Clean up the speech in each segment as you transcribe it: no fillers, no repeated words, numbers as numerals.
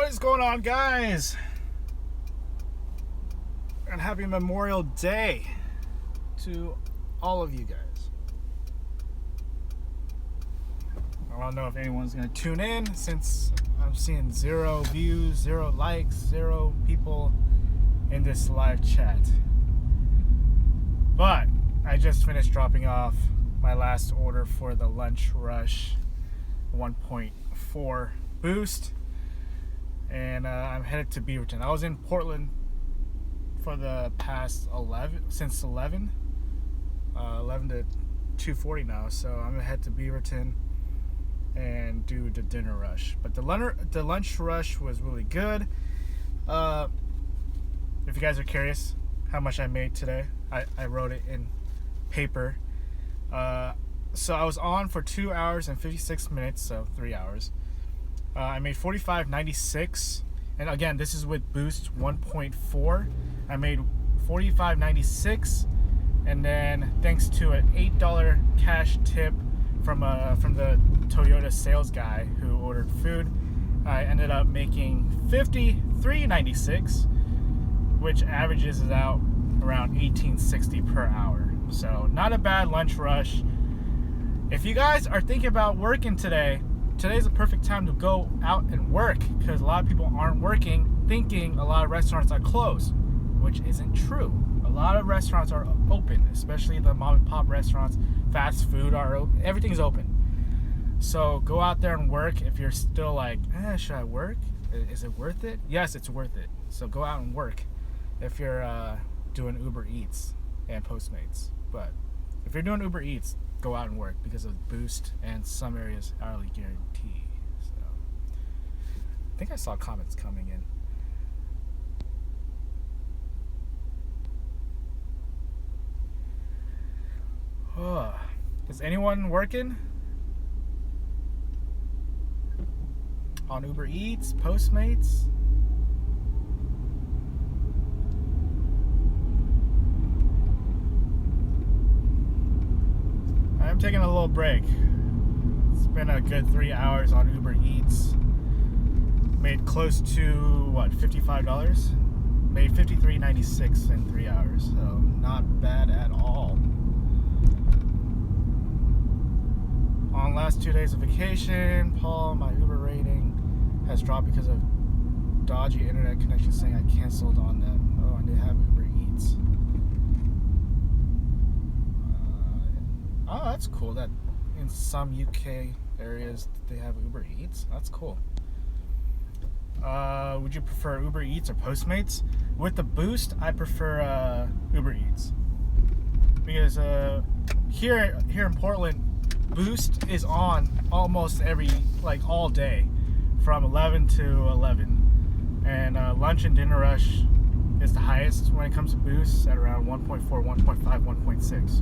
What is going on, guys? And happy Memorial Day to all of you guys. I don't know if anyone's going to tune in since I'm seeing 0 views, 0 likes, 0 people in this live chat. But I just finished dropping off my last order for the Lunch Rush 1.4 Boost. And I'm headed to Beaverton. I was in Portland for the past 11 to 2:40 now. So I'm gonna head to Beaverton and do the dinner rush. But the lunch rush was really good. If you guys are curious how much I made today, I wrote it in paper. So I was on for 2 hours and 56 minutes, so 3 hours. I made $45.96, and again, this is with Boost 1.4. I made $45.96, and then thanks to an $8 cash tip from the Toyota sales guy who ordered food, I ended up making $53.96, which averages out around $18.60 per hour. So not a bad lunch rush. If you guys are thinking about working today's a perfect time to go out and work, because a lot of people aren't working, thinking a lot of restaurants are closed, which isn't true. A lot of restaurants are open, especially the mom and pop restaurants. Fast food everything's open. So go out there and work. If you're still like, should I work? Is it worth it? Yes, it's worth it. So go out and work if you're doing UberEATS and Postmates. But if you're doing UberEATS, go out and work because of Boost and some areas hourly guarantee. So I think I saw comments coming in. Is anyone working on UberEATS, Postmates? I'm taking a little break. It's been a good 3 hours on UberEATS. Made close to $55. Made $53.96 in 3 hours, so not bad at all. On last 2 days of vacation, Paul, my Uber rating has dropped because of dodgy internet connection, saying I canceled on them. Oh, I did have UberEATS. Oh, that's cool that in some UK areas they have UberEATS. That's cool. Would you prefer UberEATS or Postmates? With the Boost, I prefer UberEATS. Because here in Portland, Boost is on almost all day from 11 to 11. And lunch and dinner rush is the highest when it comes to Boost at around 1.4, 1.5, 1.6.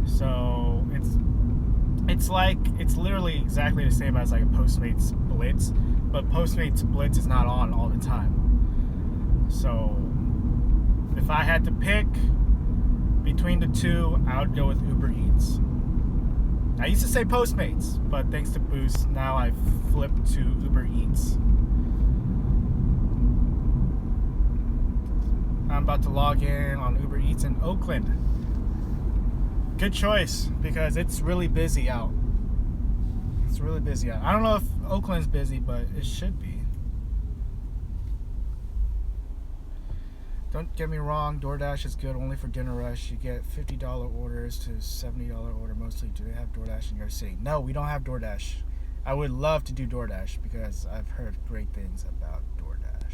So it's literally exactly the same as like a Postmates Blitz, but Postmates Blitz is not on all the time. So if I had to pick between the two, I would go with UberEATS. I used to say Postmates, but thanks to Boost, now I've flipped to UberEATS. I'm about to log in on UberEATS in Oakland. Good choice, because it's really busy out. It's really busy out. I don't know if Oakland's busy, but it should be. Don't get me wrong, DoorDash is good only for dinner rush. You get $50 orders to $70 order mostly. Do they have DoorDash in your city? No, we don't have DoorDash. I would love to do DoorDash because I've heard great things about DoorDash.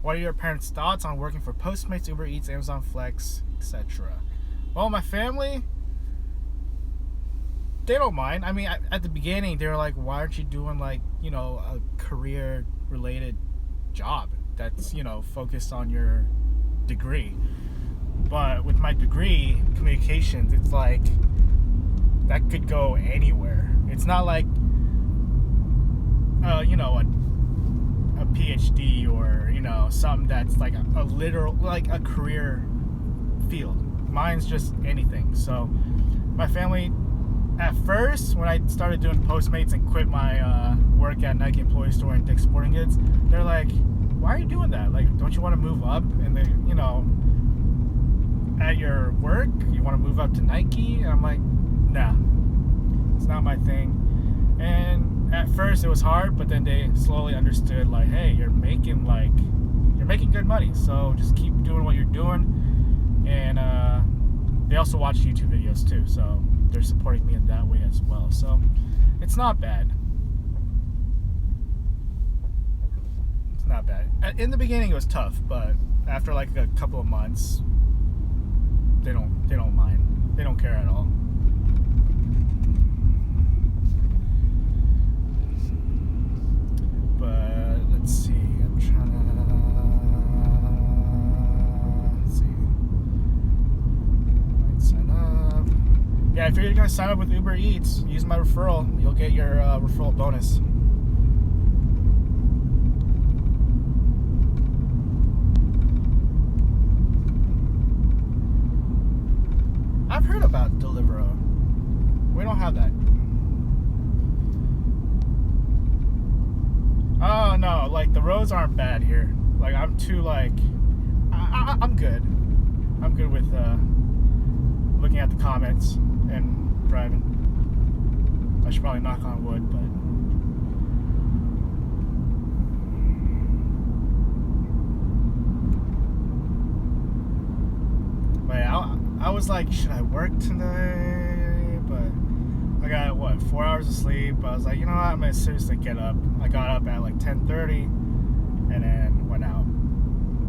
What are your parents' thoughts on working for Postmates, UberEATS, Amazon Flex, etc.? Well, my family, they don't mind. I mean, at the beginning, they were like, why aren't you doing a career-related job that's, focused on your degree? But with my degree, communications, it's like, that could go anywhere. It's not like, a PhD or, something that's like a literal, like a career field. Mine's just anything. So my family at first, when I started doing Postmates and quit my work at Nike Employee Store and Dick's Sporting Goods, they're like, why are you doing that? Like, don't you want to move up? And they, you know, at your work, you want to move up to Nike? And I'm like, nah, it's not my thing. And at first it was hard, but then they slowly understood, like, hey, you're making good money, so just keep doing what you're doing. And they also watch YouTube videos too, so they're supporting me in that way as well. So it's not bad. It's not bad. In the beginning it was tough, but after like a couple of months, they don't mind. They don't care at all. But let's see. I'm trying to sign up. Yeah, if you're gonna sign up with UberEATS, use my referral. You'll get your referral bonus. I've heard about Deliveroo. We don't have that. Oh no, like the roads aren't bad here. Like I'm too like, I'm good. I'm good with looking at the comments and driving. I should probably knock on wood, but yeah, I was like, should I work tonight? But I got, 4 hours of sleep. I was like, you know what, I'm gonna seriously get up. I got up at like 10:30 and then went out.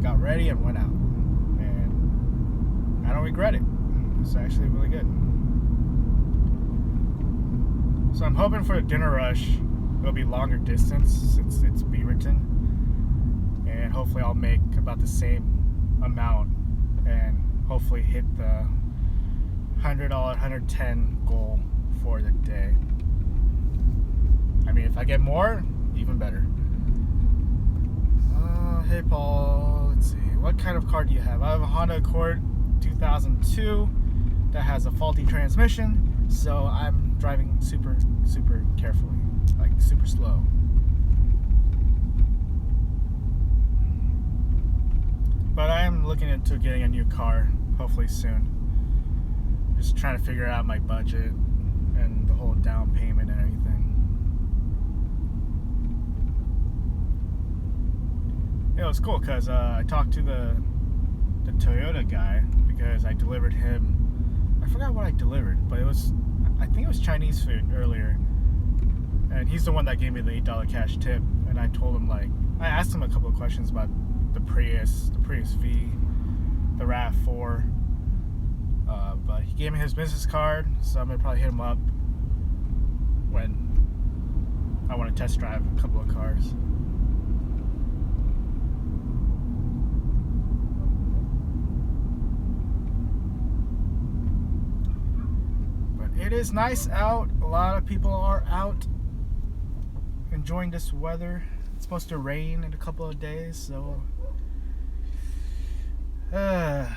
Got ready and went out. And I don't regret it. It's actually really good. So I'm hoping for a dinner rush. It'll be longer distance since it's Beaverton. And hopefully I'll make about the same amount and hopefully hit the $100, $110 goal for the day. I mean, if I get more, even better. Hey Paul, let's see. What kind of car do you have? I have a Honda Accord 2002 that has a faulty transmission, so I'm driving super carefully, like super slow. But I am looking into getting a new car, hopefully soon. Just trying to figure out my budget and the whole down payment and everything. It was cool because I talked to the Toyota guy because I delivered him. I forgot what I delivered, but I think it was Chinese food earlier. And he's the one that gave me the $8 cash tip. And I told him, like, I asked him a couple of questions about the Prius V, the RAV4. But he gave me his business card, so I'm gonna probably hit him up when I want to test drive a couple of cars. But it is nice out. A lot of people are out enjoying this weather. It's supposed to rain in a couple of days, so hey,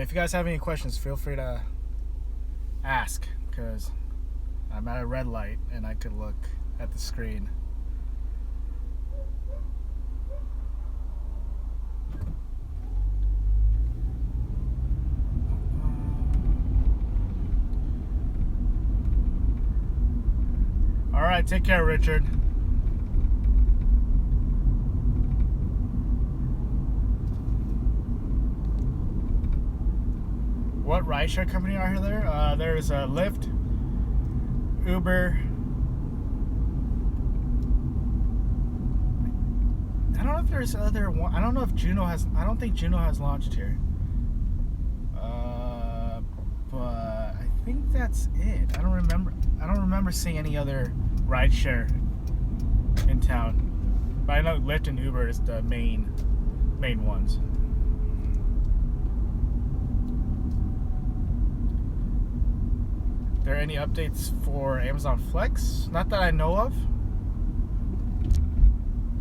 if you guys have any questions, feel free to ask, because I'm at a red light and I could look at the screen. All right, take care, Richard. What rideshare company are there? There's Lyft, Uber. I don't know if there's other one. I don't know if Juno has. I don't think Juno has launched here. But I think that's it. I don't remember seeing any other rideshare in town. But I know Lyft and Uber is the main ones. Are there any updates for Amazon Flex? Not that I know of.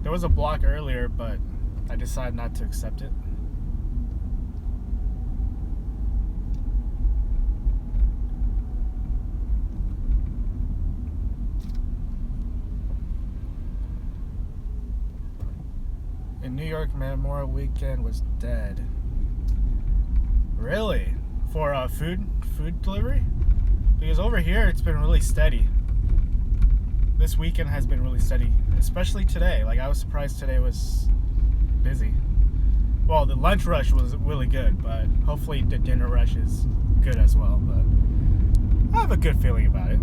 There was a block earlier, but I decided not to accept it. in New York, Memorial Weekend was dead. Really? For food delivery? Because over here it's been really steady. This weekend has been really steady, especially today. Like, I was surprised today was busy. Well, the lunch rush was really good, but hopefully the dinner rush is good as well. But I have a good feeling about it.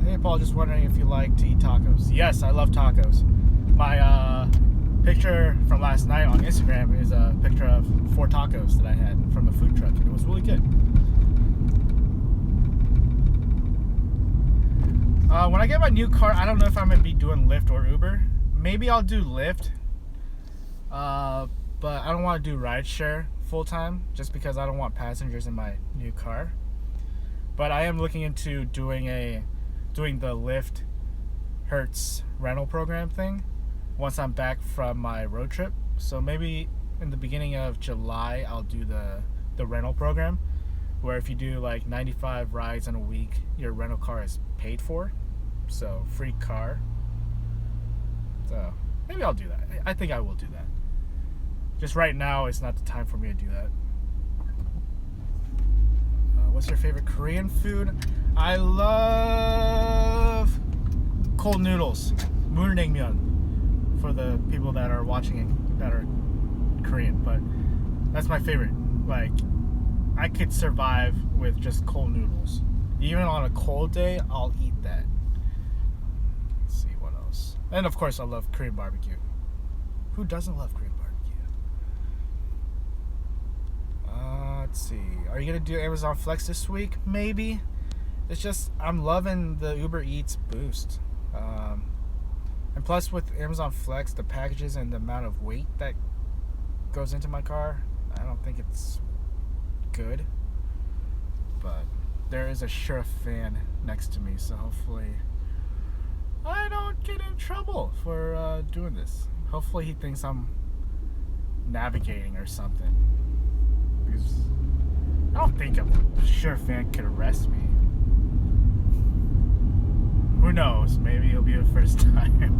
Hey, Paul, just wondering if you like to eat tacos. Yes, I love tacos. My picture from last night on Instagram is a picture of 4 tacos that I had from a food truck, and it was really good. When I get my new car, I don't know if I'm going to be doing Lyft or Uber. Maybe I'll do Lyft, but I don't want to do rideshare full time just because I don't want passengers in my new car. But I am looking into doing the Lyft Hertz rental program thing once I'm back from my road trip. So maybe in the beginning of July I'll do the rental program, where if you do like 95 rides in a week, your rental car is paid for. So free car. So maybe I'll do that. I think I will do that. Just right now it's not the time for me to do that. What's your favorite Korean food? I love cold noodles. Moonraengmyeon, for the people that are watching it that are Korean, but that's my favorite. Like, I could survive with just cold noodles. Even on a cold day, I'll eat that. Let's see what else. And of course, I love Korean barbecue. Who doesn't love Korean barbecue? Let's see. Are you gonna do Amazon Flex this week? Maybe. It's just I'm loving the UberEATS boost. And plus with Amazon Flex, the packages and the amount of weight that goes into my car, I don't think it's good. But there is a sheriff fan next to me, so hopefully I don't get in trouble for doing this. Hopefully he thinks I'm navigating or something. Because I don't think a sheriff fan could arrest me. Who knows? Maybe it'll be the first time.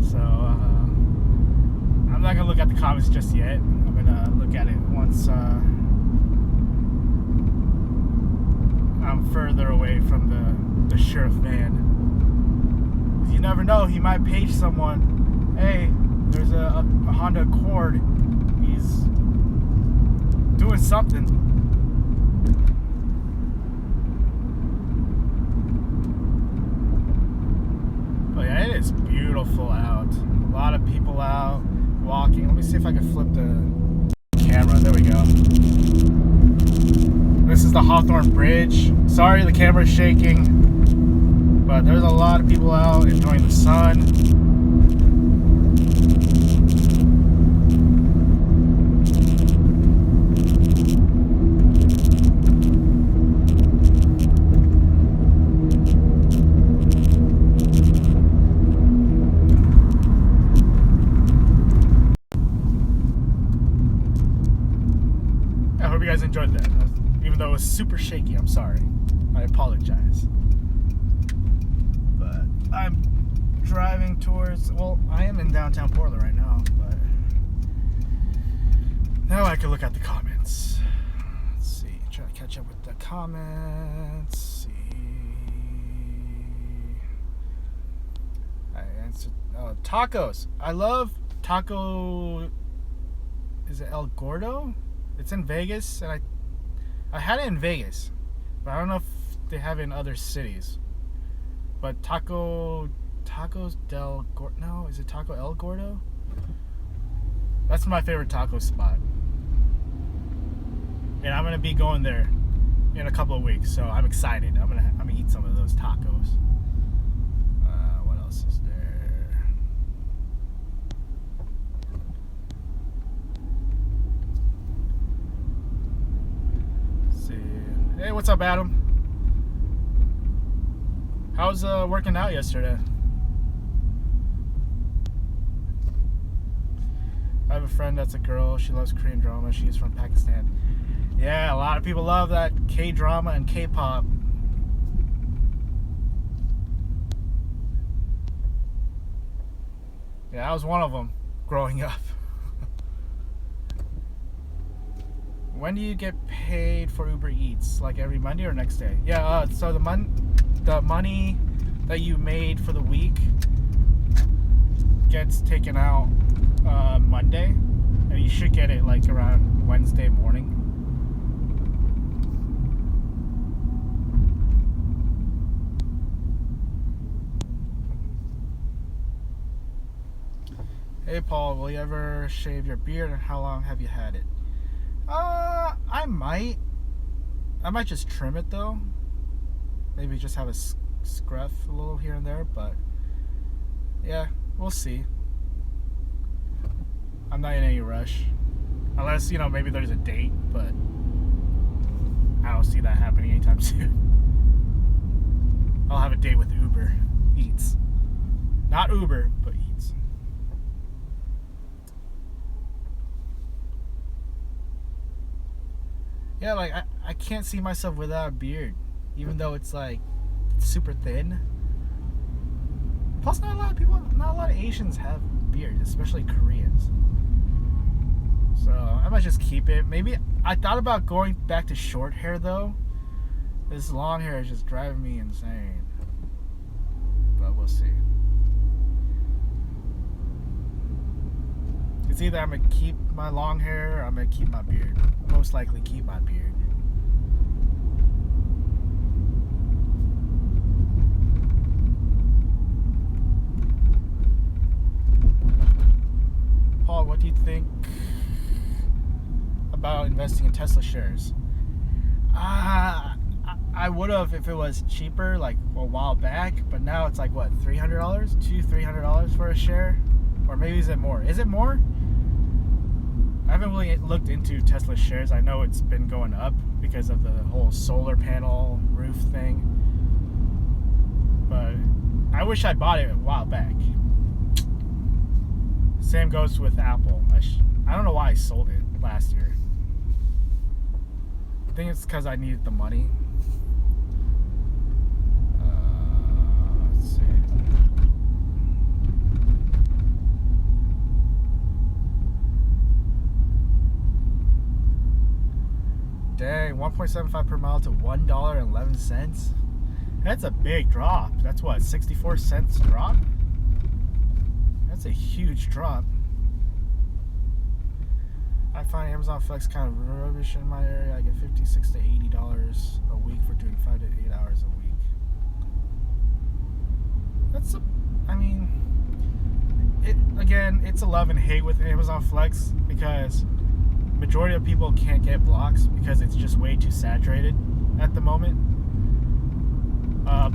So, I'm not gonna look at the comments just yet. I'm gonna look at it once I'm further away from the sheriff van. You never know, he might page someone. Hey, there's a Honda Accord. He's doing something. But yeah, it is beautiful out. A lot of people out walking. Let me see if I can flip the camera. There we go. This is the Hawthorne Bridge. Sorry the camera's shaking, but there's a lot of people out enjoying the sun. I hope you guys enjoyed that. Even though it was super shaky, I'm sorry. I apologize. But I'm driving towards, well, I am in downtown Portland right now, but now I can look at the comments. Let's see, try to catch up with the comments. See. I answered, tacos. I love taco, is it El Gordo? It's in Vegas, and I had it in Vegas, but I don't know if they have it in other cities. But Tacos del Gordo, no, is it Taco El Gordo? That's my favorite taco spot. And I'm gonna be going there in a couple of weeks, so I'm excited. I'm gonna eat some of those tacos. What else is there? Let's see. Hey, what's up, Adam? How's working out yesterday? I have a friend that's a girl. She loves Korean drama. She's from Pakistan. Yeah, a lot of people love that K-drama and K-pop. Yeah, I was one of them growing up. When do you get paid for Uber Eats? Like every Monday or next day? Yeah, so the money that you made for the week gets taken out Monday, and you should get it like around Wednesday morning. Hey Paul, will you ever shave your beard, and how long have you had it? I might just trim it though. Maybe just have a scruff a little here and there, but yeah, we'll see. I'm not in any rush. Unless, maybe there's a date, but I don't see that happening anytime soon. I'll have a date with Uber Eats. Not Uber, but Eats. Yeah, like I can't see myself without a beard, even though it's like super thin. Plus, not a lot of Asians have beards, especially Koreans. So I might just keep it. Maybe I thought about going back to short hair though. This long hair is just driving me insane. But we'll see. It's either I'm gonna keep my long hair or I'm gonna keep my beard. Most likely keep my beard. Paul, what do you think about investing in Tesla shares? I would have if it was cheaper, like a while back, but now it's like what, $300, $200-$300 for a share, or maybe is it more? Is it more? I haven't really looked into Tesla shares. I know it's been going up because of the whole solar panel roof thing, but I wish I bought it a while back. Same goes with Apple. I don't know why I sold it last year. I think it's because I needed the money. Let's see. Dang, 1.75 per mile to $1.11. That's a big drop. That's what, 64 cents drop? That's a huge drop. I find Amazon Flex kind of rubbish in my area. I get $56 to $80 a week for doing 5 to 8 hours a week. It's a love and hate with Amazon Flex because majority of people can't get blocks because it's just way too saturated at the moment.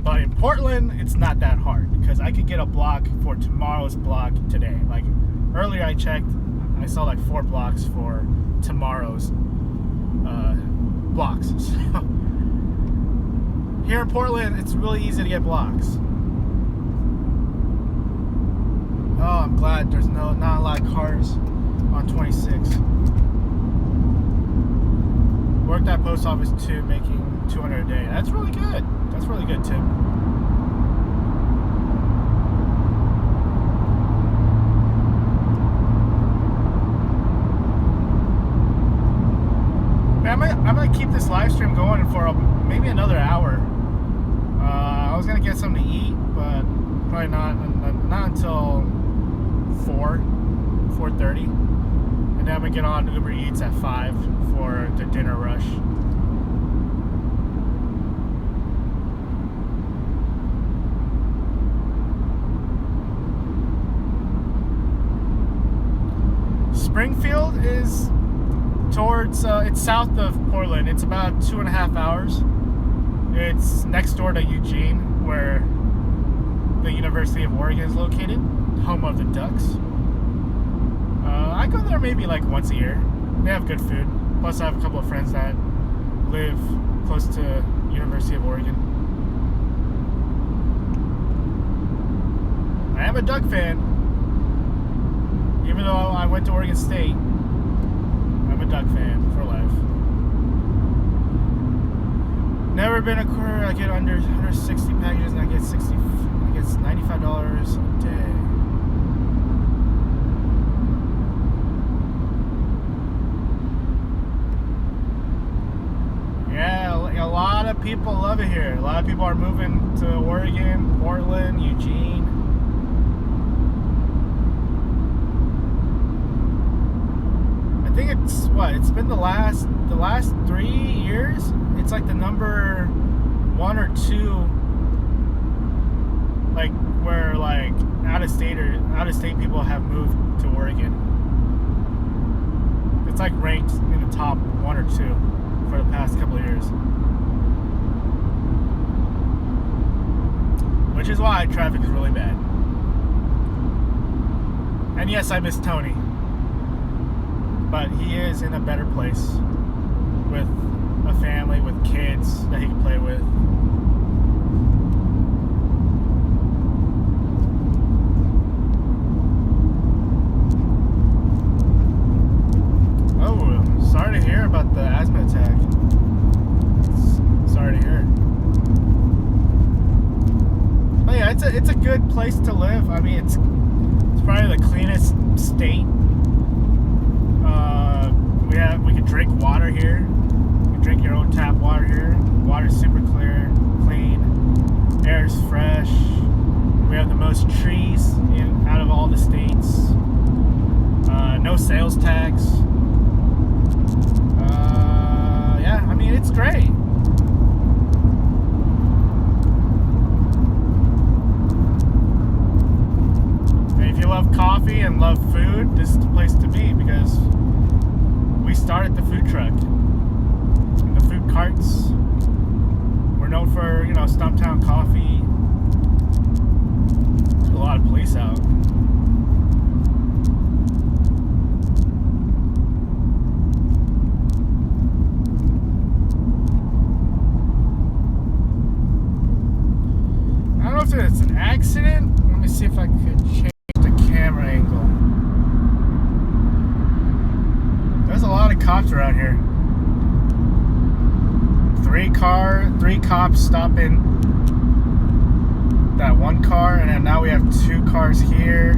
But in Portland, it's not that hard because I could get a block for tomorrow's block today. Like earlier I checked, I saw like 4 blocks for tomorrow's blocks. So here in Portland, it's really easy to get blocks. Oh, I'm glad there's not a lot of cars on 26. Worked at post office too, making $200 a day. That's really good. That's really good, Tim. I'm gonna keep this live stream going for maybe another hour. I was gonna get something to eat, but probably not until 4:30, and then I'm gonna get on UberEATS at 5 for the dinner rush. Springfield is towards, it's south of Portland. It's about 2.5 hours. It's next door to Eugene, where the University of Oregon is located, home of the Ducks. I go there maybe like once a year. They have good food. Plus I have a couple of friends that live close to University of Oregon. I am a Duck fan. Even though I went to Oregon State, I'm a Duck fan for life. Never been a courier. I get under 60 packages and I get $95 a day. people love it here. A lot of people are moving to Oregon, Portland, Eugene. I think it's been the last 3 years. It's like the number 1 or 2, like where like out of state people have moved to Oregon. It's like ranked in the top 1 or 2 for the past couple of years. Which is why traffic is really bad. And yes, I miss Tony. But he is in a better place with a family, with kids that he can play with. Oh, sorry to hear about the asthma attack. Sorry to hear. But yeah, it's a good place to live. I mean, it's probably the cleanest state. We can drink water here. You can drink your own tap water here. Water's super clear, clean. Air's fresh. We have the most trees out of all the states. No sales tax. Yeah, I mean, it's great. And if you love coffee and love food, this is the place to be, because we started the food truck, the food carts. We're known for, Stumptown coffee. There's a lot of police out. I don't know if it's an accident. Let me see if I could change the camera angle. There's a lot of cops around here. 3 cops stopping that one car, and then now we have 2 cars here.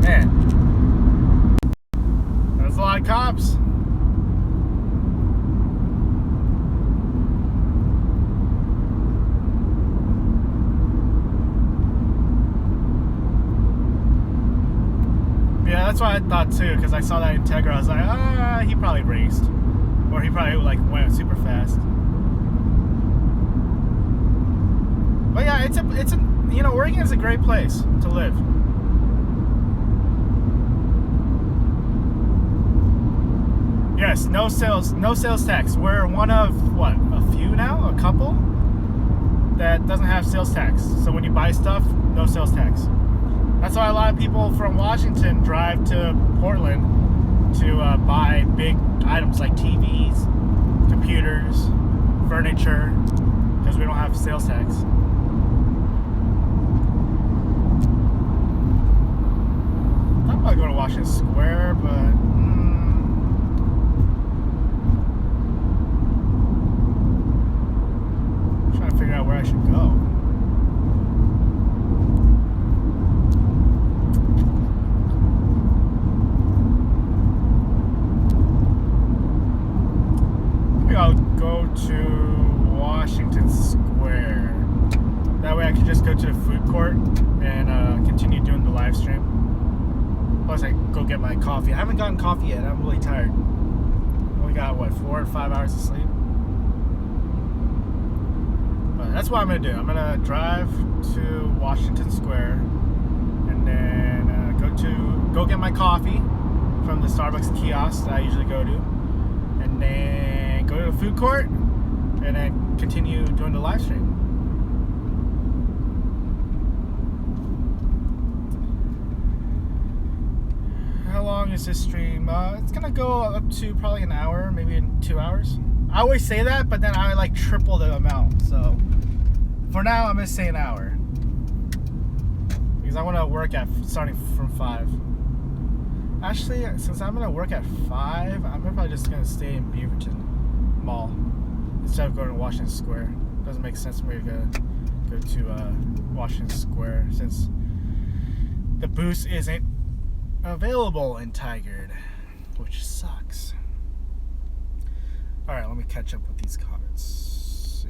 Man, there's a lot of cops. Yeah, that's what I thought too, because I saw that Integra. I was like, he probably raced, or he probably went super fast. But yeah, it's a Oregon is a great place to live. Yes, no sales tax. We're one of a few now, a couple that doesn't have sales tax. So when you buy stuff, no sales tax. That's why a lot of people from Washington drive to Portland to buy big items like TVs, computers, furniture, because we don't have sales tax. I'm about to go to Washington Square, but I'm trying to figure out where I should go. I'll go to Washington Square. That way I can just go to the food court and continue doing the live stream. Plus I go get my coffee. I haven't gotten coffee yet. I'm really tired. Only got 4 or 5 hours of sleep. But that's what I'm gonna do. I'm gonna drive to Washington Square and then go get my coffee from the Starbucks kiosk that I usually go to, and then go to the food court and then continue doing the live stream. How long is this stream? It's gonna go up to probably an hour, maybe 2 hours. I always say that, but then I triple the amount. So for now, I'm gonna say an hour because I want to work starting from 5. Actually, since I'm gonna work at 5, I'm probably just gonna stay in Beaverton Mall instead of going to Washington Square. Doesn't make sense for me to go to Washington Square since the boost isn't available in Tigard, which sucks. All right, let me catch up with these comments. See.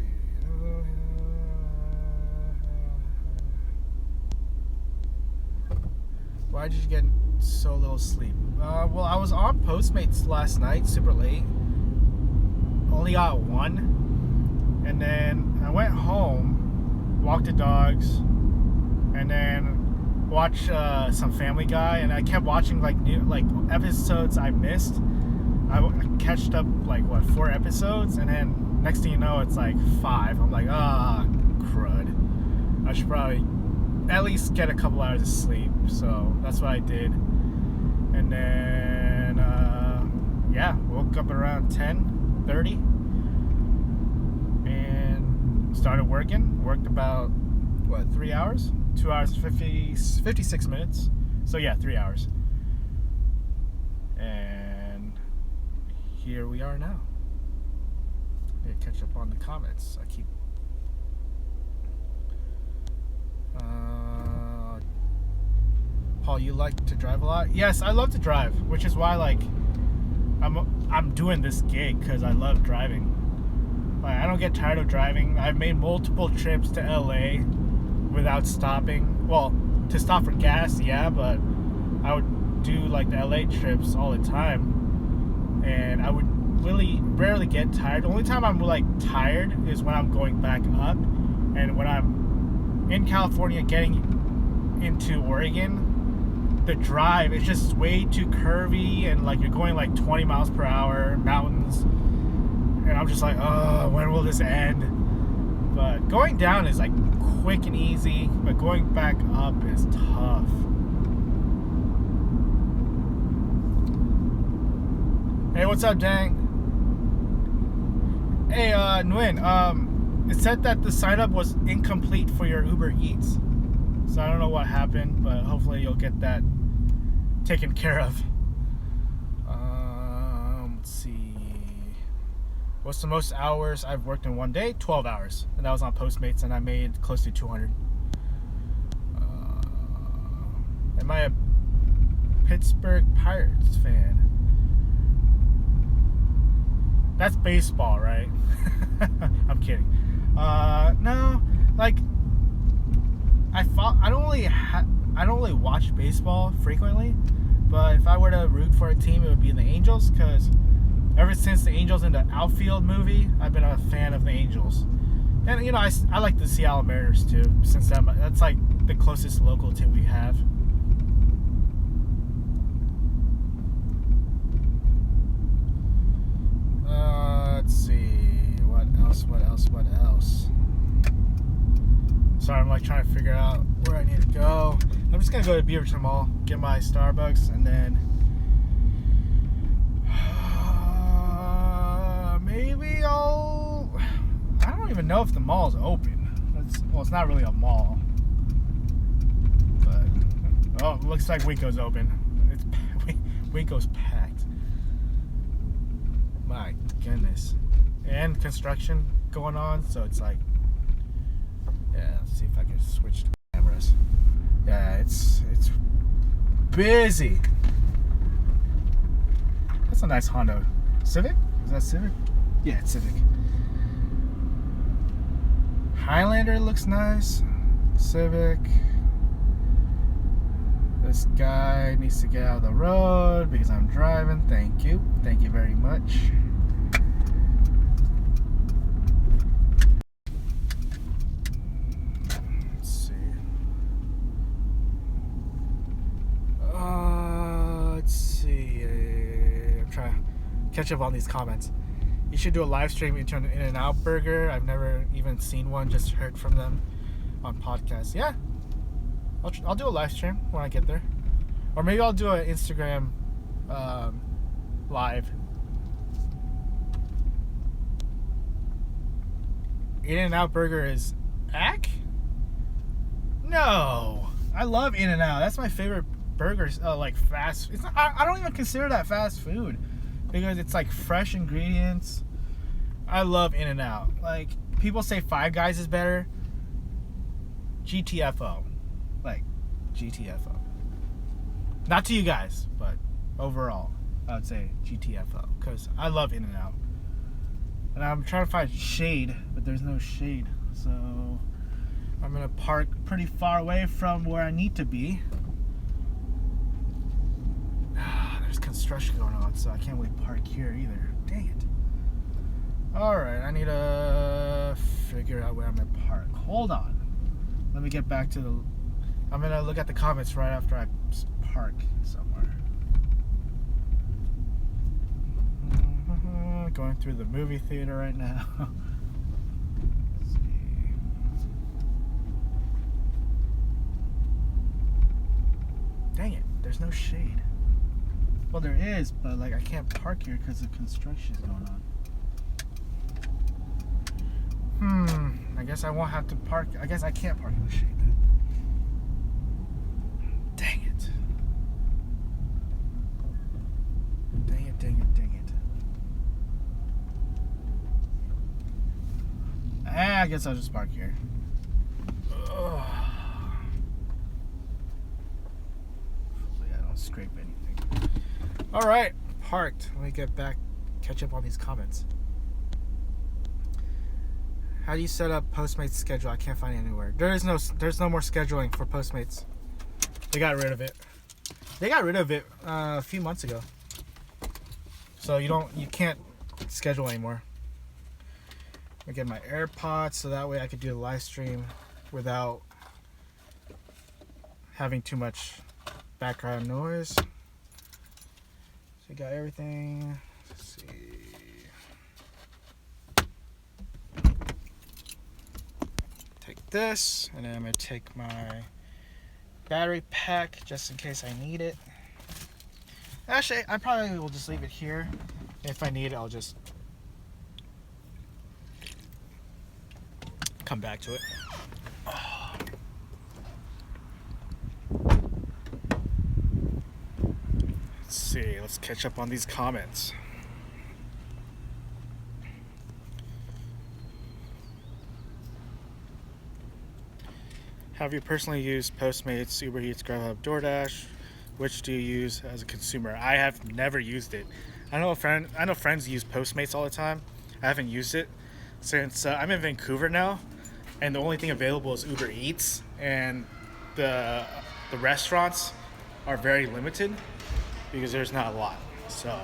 Why did you get so little sleep? Well, I was on Postmates last night, super late. Only got one, and then I went home, walked the dogs, and then watched some Family Guy. And I kept watching new episodes I missed. I catched up 4 episodes, and then next thing you know, it's 5. I'm like, crud. I should probably at least get a couple hours of sleep. So that's what I did. And then woke up around 10:30 and started working. Worked about 3 hours, 2 hours and 56 minutes. So yeah, 3 hours. And here we are now. Need to catch up on the comments. I keep Paul, you like to drive a lot? Yes, I love to drive, which is why I'm doing this gig, because I love driving. I don't get tired of driving. I've made multiple trips to LA without stopping. Well, to stop for gas, yeah, but I would do the LA trips all the time, and I would really rarely get tired. The only time I'm tired is when I'm going back up, and when I'm in California getting into Oregon. The drive is just way too curvy, and you're going 20 miles per hour, mountains, and I'm just oh, when will this end? But going down is quick and easy, but going back up is tough. Hey, what's up, Dang? Hey, Nguyen, it said that the sign up was incomplete for your UberEATS. So I don't know what happened, but hopefully you'll get that taken care of. Let's see. What's the most hours I've worked in one day? 12 hours. And that was on Postmates, and I made close to 200. Am I a Pittsburgh Pirates fan? That's baseball, right? I'm kidding. No, I don't really watch baseball frequently, but if I were to root for a team, it would be the Angels, because ever since the Angels in the Outfield movie, I've been a fan of the Angels. And I like the Seattle Mariners too, since that's the closest local team we have. Let's see, what else? Sorry, I'm trying to figure out where I need to go. I'm just gonna go to Beaverton Mall, get my Starbucks, and then maybe I don't even know if the mall's open. It's not really a mall, but it looks like Winko's open. Winko's packed. My goodness, and construction going on, so it's yeah, let's see if I can switch to cameras. Yeah, it's busy. That's a nice Honda Civic. Is that Civic? Yeah, it's Civic. Highlander looks nice. Civic. This guy needs to get out of the road because I'm driving. Thank you very much. Catch up on these comments. You should do a live stream into an In-N-Out burger. I've never even seen one, just heard from them on podcasts. Yeah, I'll do a live stream when I get there, or maybe I'll do an Instagram live. In-N-Out burger is ack? No, I love In-N-Out. That's my favorite burgers. Fast. It's not, I don't even consider that fast food, because it's fresh ingredients. I love In-N-Out. People say Five Guys is better. GTFO. GTFO. Not to you guys, but overall, I would say GTFO, because I love In-N-Out. And I'm trying to find shade, but there's no shade. So I'm gonna park pretty far away from where I need to be. There's construction going on, so I can't really park here either. Dang it. Alright, I need to figure out where I'm gonna park. Hold on. Let me get back to the... I'm gonna look at the comments right after I park somewhere. Going through the movie theater right now. Let's see. Dang it, there's no shade. Well, there is, but like I can't park here because the construction is going on. I guess I won't have to park. I guess I can't park in the shade then. Dang it. Dang it, dang it, dang it. I guess I'll just park here. Ugh. Hopefully I don't scrape anything. Alright, parked. Let me get back, catch up on these comments. How do you set up Postmates schedule? I can't find it anywhere. There's no more scheduling for Postmates. They got rid of it. They got rid of it a few months ago. So you can't schedule anymore. I get my AirPods so that way I could do a live stream without having too much background noise. So you got everything. Let's see. Take this, and then I'm gonna take my battery pack just in case I need it. Actually, I probably will just leave it here. If I need it, I'll just come back to it. Let's see, let's catch up on these comments. Have you personally used Postmates, UberEATS, Grubhub, DoorDash? Which do you use as a consumer? I have never used it. I know friends use Postmates all the time. I haven't used it since I'm in Vancouver now, and the only thing available is UberEATS, and the restaurants are very limited because there's not a lot. So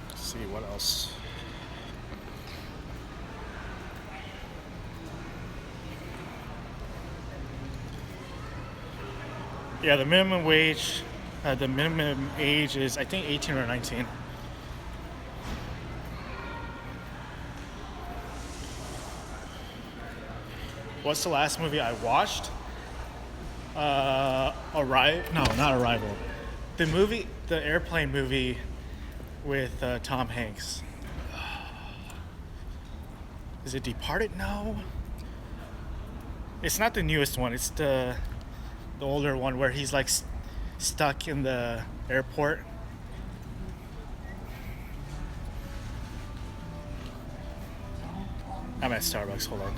let's see what else. Yeah, the minimum wage, the minimum age is I think 18 or 19. What's the last movie I watched? Arrival? No, not Arrival. The airplane movie with Tom Hanks. Is it Departed? No. It's not the newest one. It's the older one where he's like stuck in the airport. I'm at Starbucks. Hold on.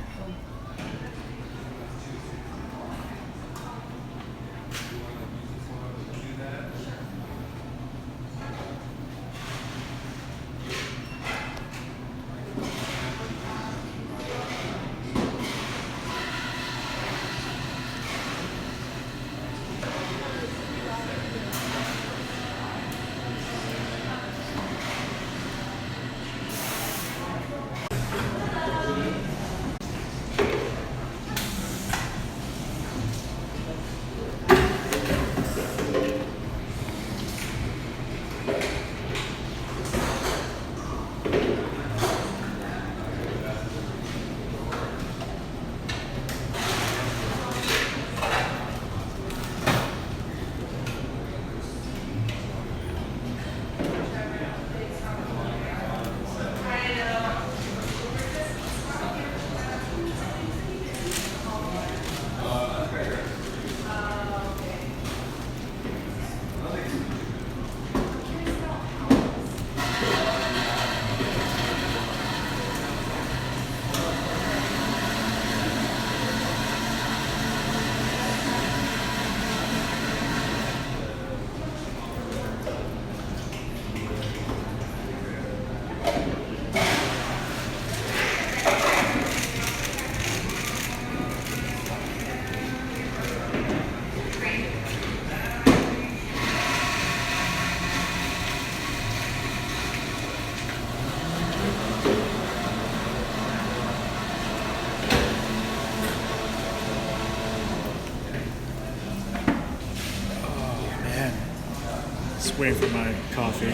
waiting for my coffee.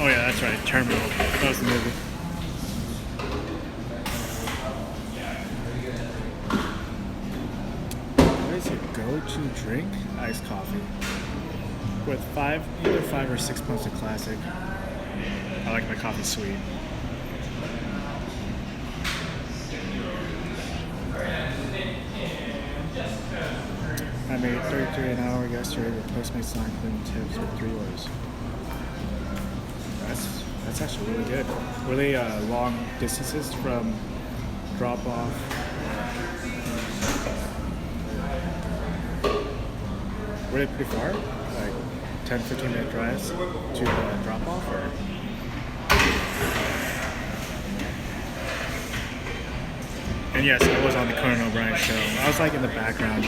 Oh yeah, that's right, Terminal. That was the movie. What is your go-to drink? Iced coffee. With either 5 or 6 pumps of classic. I like my coffee sweet. I made $33 an hour yesterday with Postmates not including tips with 3 orders. That's actually really good. Really long distances from drop off. Were they pretty far? Like 10-15 minute drives to drop off, or? And yes, I was on the Conan O'Brien show. I was like in the background.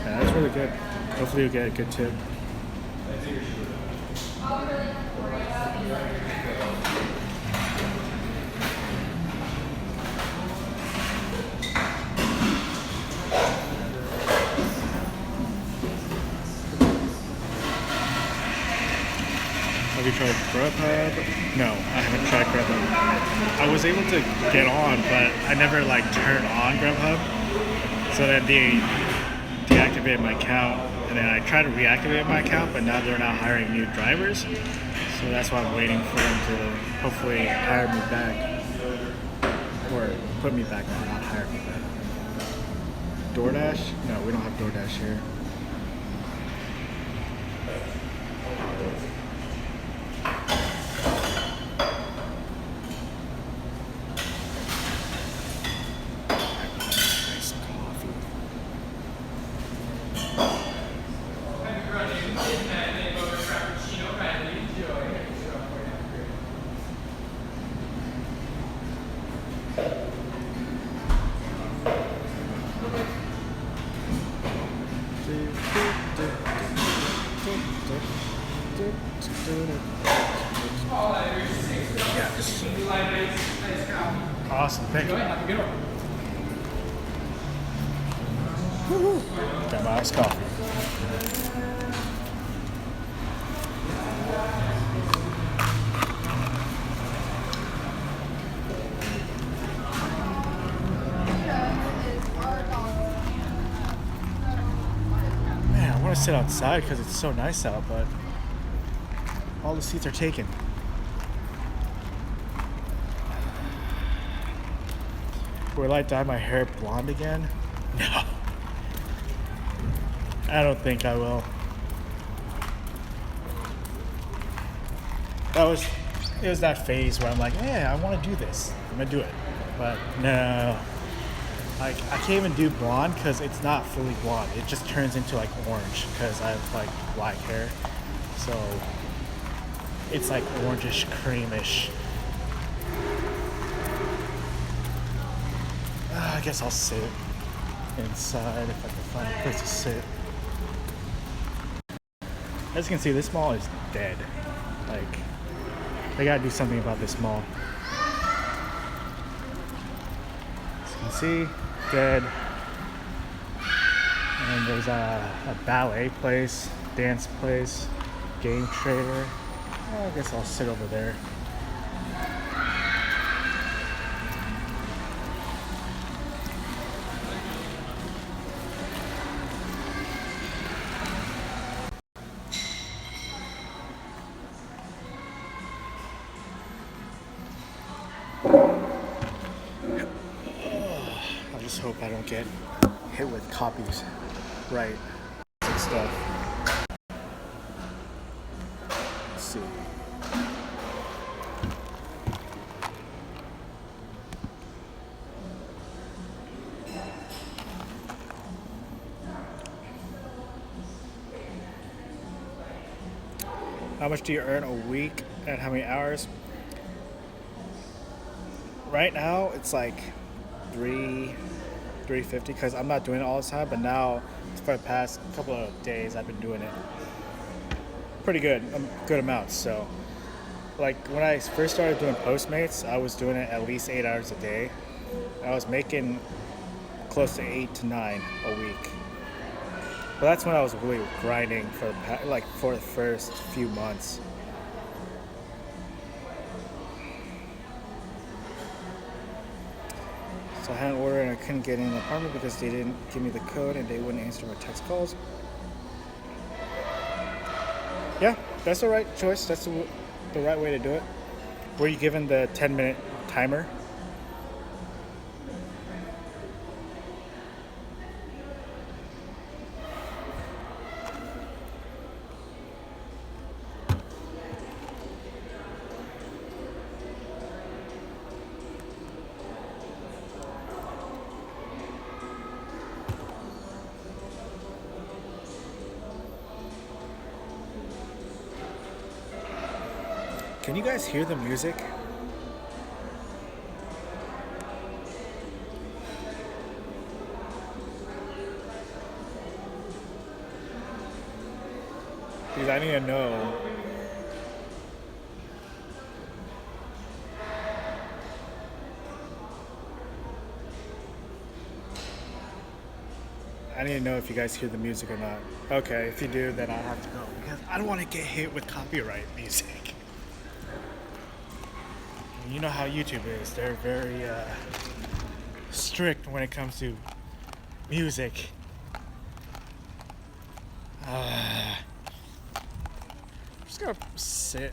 Yeah, that's really good. Hopefully you'll get a good tip. Have you tried Grubhub? No, I haven't tried Grubhub. I was able to get on, but I never like turned on Grubhub. So then they deactivated my account, and then I tried to reactivate my account, but now they're not hiring new drivers. So that's why I'm waiting for them to hopefully hire me back, or put me back on, not hire me back. DoorDash? No, we don't have DoorDash here. Yes. Awesome, thank you. Woo-hoo. Got my iced coffee. Man, I want to sit outside because it's so nice out, but all the seats are taken. Will I dye my hair blonde again? No. I don't think I will. It was that phase where I'm like, yeah, I want to do this. I'm gonna do it. But no. Like, I can't even do blonde because it's not fully blonde. It just turns into like orange because I have like black hair. So it's like orangish, creamish. I guess I'll sit inside if I can find a place to sit. As you can see, this mall is dead. Like, they gotta do something about this mall. As you can see, dead. And there's a ballet place, dance place, game trader. I guess I'll sit over there. I just hope I don't get hit with copies, right? Stuff. Let's see. How much do you earn a week and how many hours? Right now, it's like $3.50 because I'm not doing it all the time. But now, for the past couple of days, I've been doing it pretty good amounts. So, like when I first started doing Postmates, I was doing it at least 8 hours a day. I was making close to 8 to 9 a week. But that's when I was really grinding for the first few months. So I had an order and I couldn't get in an apartment because they didn't give me the code and they wouldn't answer my text calls. Yeah, that's the right choice. That's the right way to do it. Were you given the 10-minute timer? Can you guys hear the music? Because I need to know. I need to know if you guys hear the music or not. Okay, if you do, then I'll have to go because I don't want to get hit with copyright music. You know how YouTube is. They're very strict when it comes to music. I'm just gonna sit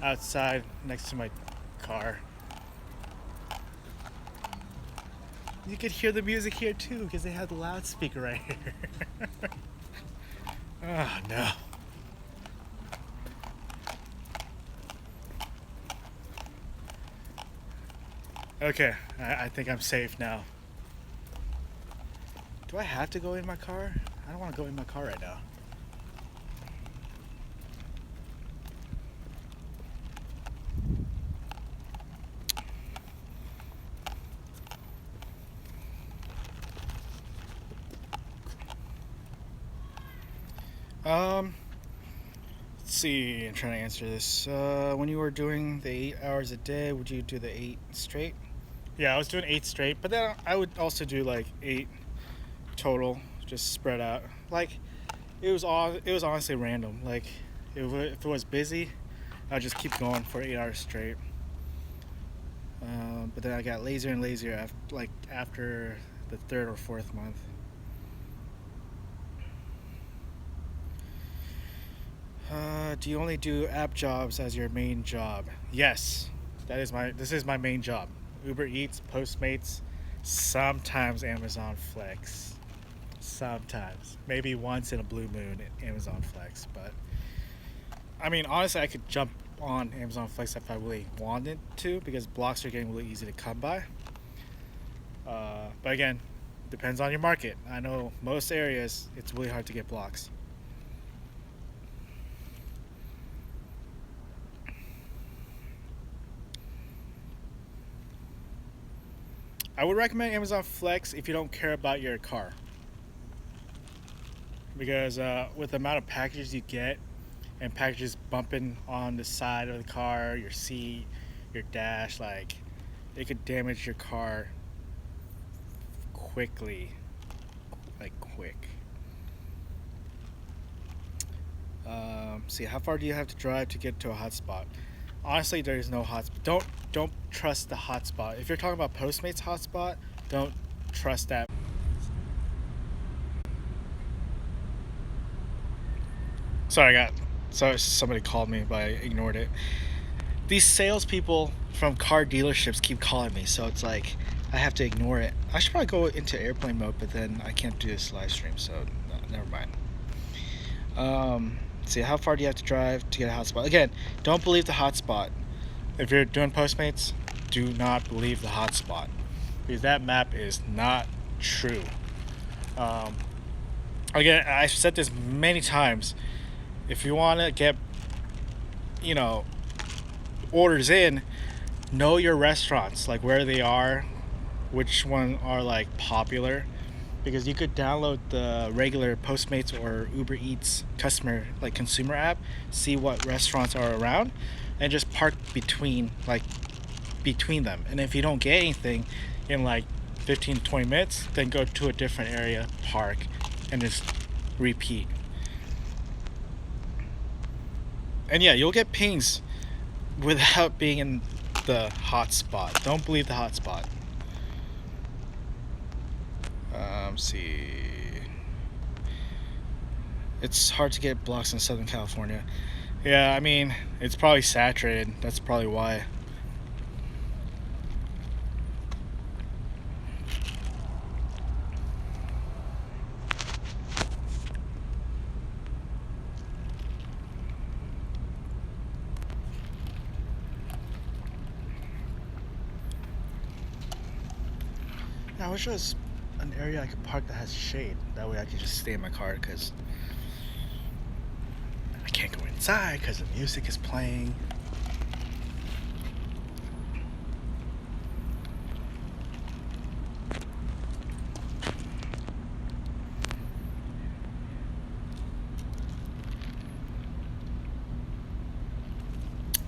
outside next to my car. You could hear the music here too because they have the loudspeaker right here. Oh no. Okay, I think I'm safe now. Do I have to go in my car? I don't want to go in my car right now. Let's see, I'm trying to answer this. When you were doing the 8 hours a day, would you do the 8 straight? Yeah, I was doing 8 straight, but then I would also do like 8 total, just spread out. Like, it was honestly random. Like, if it was busy, I'd just keep going for 8 hours straight. But then I got lazier and lazier after the 3rd or 4th month. Do you only do app jobs as your main job? Yes, this is my main job. UberEATS, Postmates, sometimes Amazon Flex. Sometimes. Maybe once in a blue moon at Amazon Flex. But, I mean, honestly, I could jump on Amazon Flex if I really wanted to because blocks are getting really easy to come by. But again, depends on your market. I know most areas, it's really hard to get blocks. I would recommend Amazon Flex if you don't care about your car. Because with the amount of packages you get and packages bumping on the side of the car, your seat, your dash, like it could damage your car quickly. Like quick. See, how far do you have to drive to get to a hotspot? Honestly, there is no hotspot. Don't trust the hotspot. If you're talking about Postmates hotspot, don't trust that. Sorry, somebody called me, but I ignored it. These salespeople from car dealerships keep calling me, so it's like I have to ignore it. I should probably go into airplane mode, but then I can't do this live stream, so no, never mind. See, how far do you have to drive to get a hotspot? Again, don't believe the hotspot. If you're doing Postmates, do not believe the hotspot because that map is not true. Again, I've said this many times. If you want to get, orders in, know your restaurants, like where they are, which one are like popular, because you could download the regular Postmates or UberEATS customer like consumer app, see what restaurants are around, and just park between them. And if you don't get anything in like 15 to 20 minutes, then go to a different area, park, and just repeat. And yeah, you'll get pings without being in the hotspot. Don't believe the hotspot. See. It's hard to get blocks in Southern California. Yeah, I mean, it's probably saturated. That's probably why. I wish there was an area I could park that has shade. That way I can just stay in my car, because I can't go inside because the music is playing.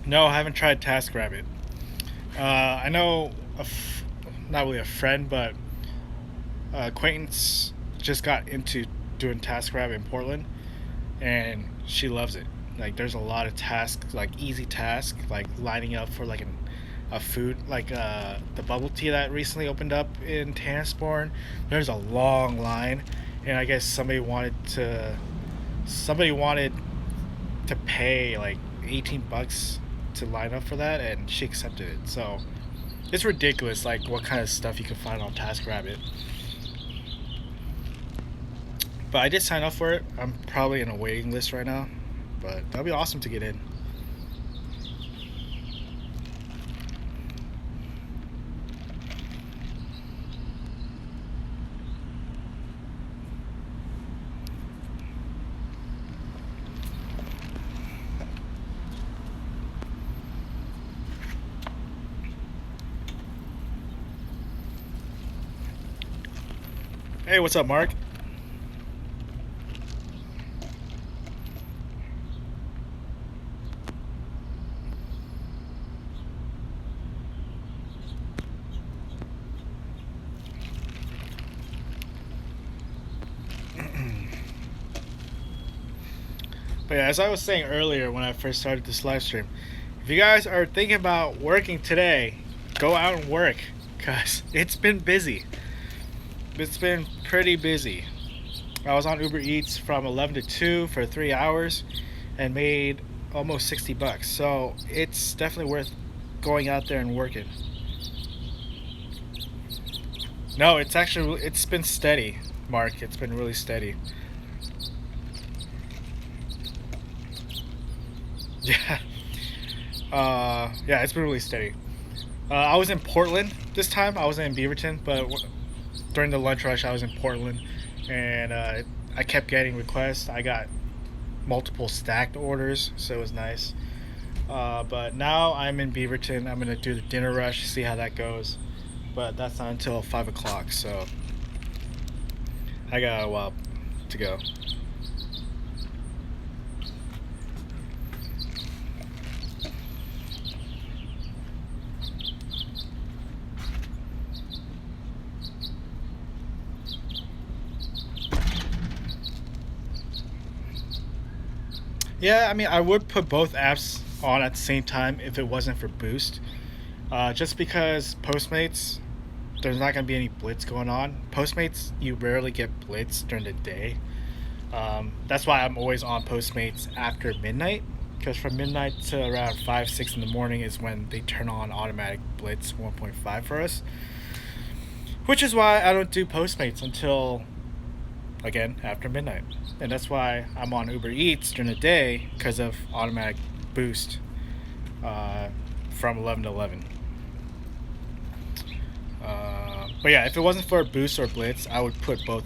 No, I haven't tried TaskRabbit. I know not really a friend, but acquaintance just got into doing TaskRabbit in Portland, and she loves it. Like, there's a lot of tasks, like easy tasks, like lining up for like a food, like the bubble tea that recently opened up in Tansporn. There's a long line, and I guess somebody wanted to pay like $18 to line up for that, and she accepted it. So it's ridiculous, like what kind of stuff you can find on TaskRabbit. But I did sign up for it. I'm probably in a waiting list right now, but that'll be awesome to get in. Hey, what's up, Mark? But yeah, as I was saying earlier when I first started this live stream, if you guys are thinking about working today, go out and work, because it's been busy. It's been pretty busy. I was on UberEATS from 11 to 2 for 3 hours and made almost $60. So it's definitely worth going out there and working. No, it's been steady, Mark. It's been really steady. Yeah. Yeah, it's been really steady. I was in Portland this time. I wasn't in Beaverton, but during the lunch rush, I was in Portland, and I kept getting requests. I got multiple stacked orders, so it was nice. But now I'm in Beaverton. I'm gonna do the dinner rush, see how that goes. But that's not until 5 o'clock, so I got a while to go. Yeah, I mean, I would put both apps on at the same time if it wasn't for Boost. Just because Postmates, there's not going to be any blitz going on. Postmates, you rarely get blitz during the day. That's why I'm always on Postmates after midnight, because from midnight to around 5, 6 in the morning is when they turn on automatic blitz 1.5 for us. Which is why I don't do Postmates until, again, after midnight. And that's why I'm on UberEATS during the day, because of automatic boost from 11 to 11. But yeah, if it wasn't for Boost or Blitz, I would put both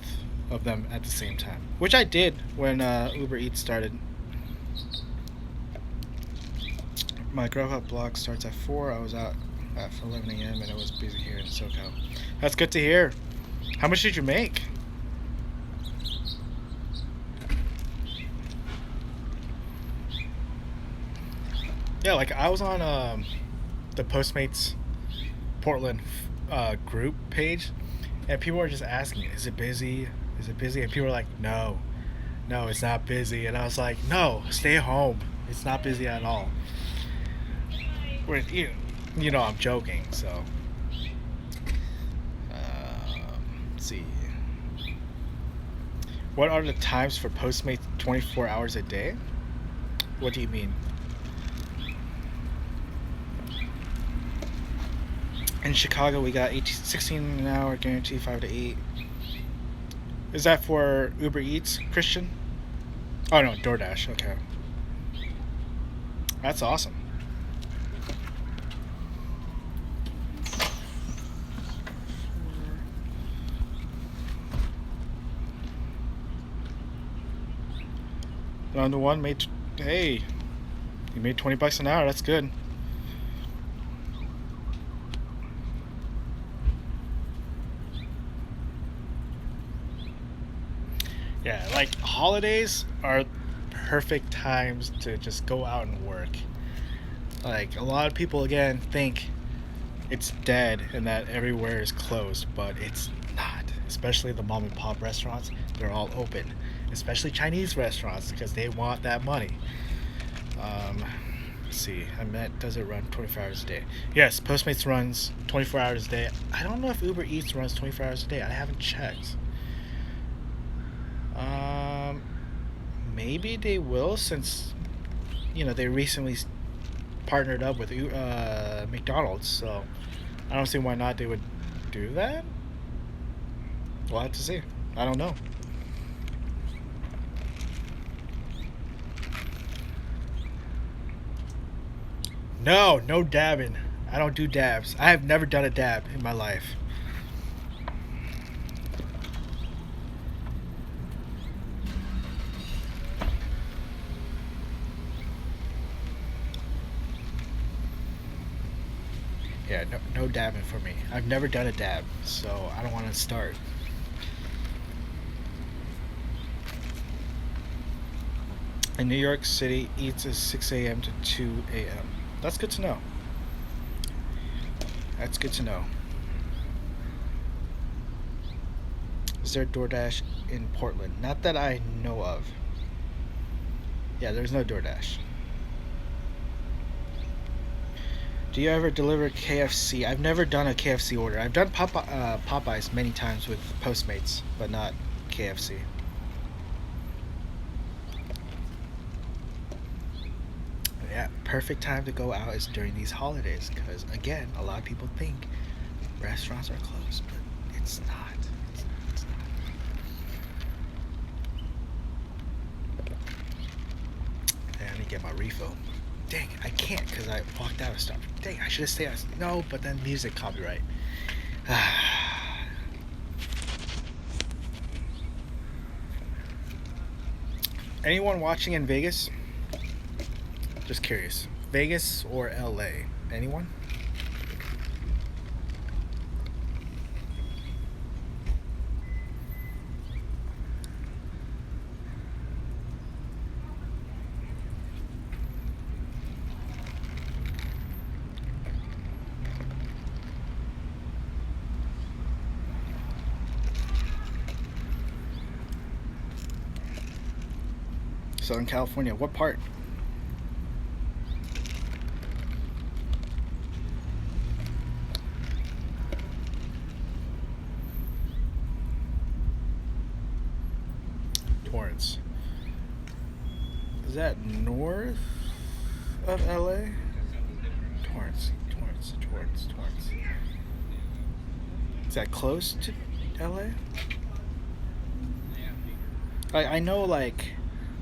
of them at the same time, which I did when UberEATS started. My Grubhub block starts at 4. I was out at 11 a.m. and it was busy here in SoCal. That's good to hear. How much did you make? Yeah, like I was on the Postmates Portland group page, and people were just asking, "Is it busy? Is it busy?" And people were like, "No, no, it's not busy." And I was like, "No, stay home. It's not busy at all." You know, I'm joking. So, let's see. What are the times for Postmates 24 hours a day? What do you mean? In Chicago, we got 16 an hour guarantee, 5 to 8. Is that for UberEATS, Christian? Oh no, DoorDash. Okay, that's awesome. On the one made, hey, you made $20 an hour. That's good. Yeah, like holidays are perfect times to just go out and work. Like a lot of people again think it's dead and that everywhere is closed, but it's not. Especially the mom and pop restaurants, they're all open. Especially Chinese restaurants because they want that money. Let's see, I meant, does it run 24 hours a day? Yes, Postmates runs 24 hours a day. I don't know if UberEATS runs 24 hours a day. I haven't checked. Maybe they will, since you know they recently partnered up with McDonald's, so I don't see why not they would do that. We'll have to see. I don't know. No dabbing. I don't do dabs. I have never done a dab in my life. Yeah, no dabbing for me. I've never done a dab, so I don't want to start. In New York City, eats is 6 a.m. to 2 a.m. That's good to know. That's good to know. Is there DoorDash in Portland? Not that I know of. Yeah, there's no DoorDash. Do you ever deliver KFC? I've never done a KFC order. I've done Popeyes many times with Postmates, but not KFC. Yeah, perfect time to go out is during these holidays because, again, a lot of people think restaurants are closed, but it's not. It's not. And I need to get my refill. Dang, I can't because I walked out of stuff. Dang, I should have stayed out. No, but then music copyright. Anyone watching in Vegas? Just curious. Vegas or LA? Anyone? Southern California. What part? Torrance. Is that north of LA? Torrance. Is that close to LA?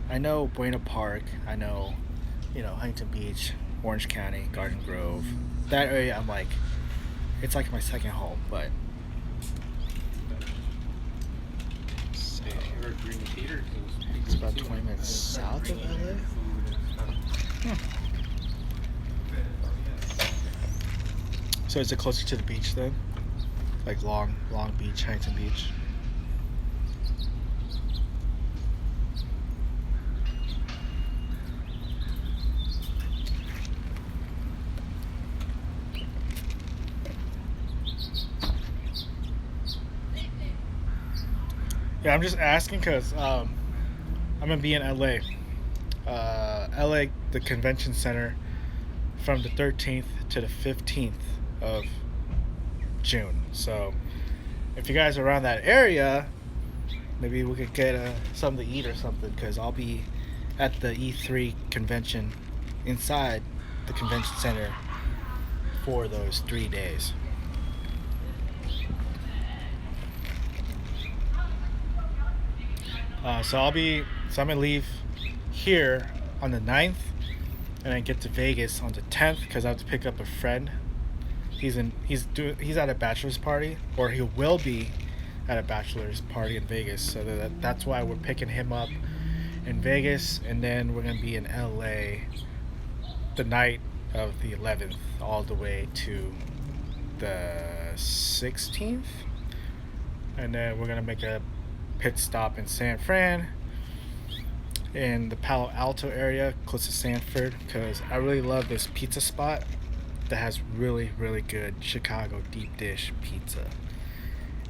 I know Buena Park, I know, Huntington Beach, Orange County, Garden Grove. That area, I'm like, it's like my second home, but. So, it's about 20 minutes south of LA. So is it closer to the beach then? Like Long Beach, Huntington Beach? Yeah, I'm just asking because I'm gonna be in LA. LA, the convention center, from the 13th to the 15th of June. So if you guys are around that area, maybe we could get something to eat or something, because I'll be at the E3 convention inside the convention center for those 3 days. So I'm gonna leave here on the 9th, and I get to Vegas on the 10th because I have to pick up a friend. He's at a bachelor's party, or he will be at a bachelor's party in Vegas. So that's why we're picking him up in Vegas, and then we're gonna be in LA the night of the 11th all the way to the 16th, and then we're gonna make a pit stop in San Fran, in the Palo Alto area close to Sanford, because I really love this pizza spot that has really, really good Chicago deep dish pizza,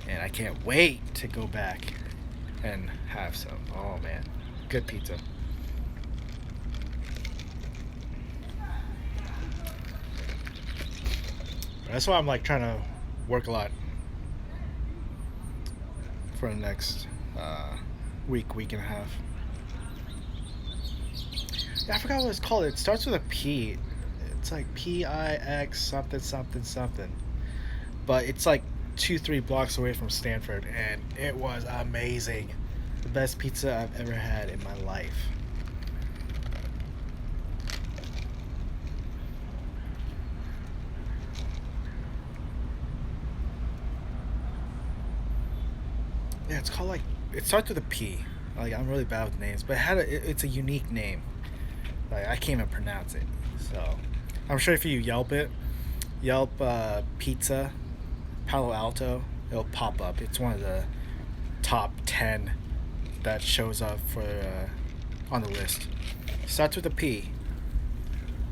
and I can't wait to go back and have some. Oh man, good pizza. That's why I'm like trying to work a lot for the next week and a half. Yeah, I forgot what it's called. It starts with a P. It's like PIX something something something. But it's like 2-3 blocks away from Stanford, and it was amazing. The best pizza I've ever had in my life. Yeah, it's called like, it starts with a P. Like, I'm really bad with names, but it's a unique name. Like, I can't even pronounce it. So I'm sure if you Yelp pizza Palo Alto, it'll pop up. It's one of the top 10 that shows up for on the list. Starts with a P.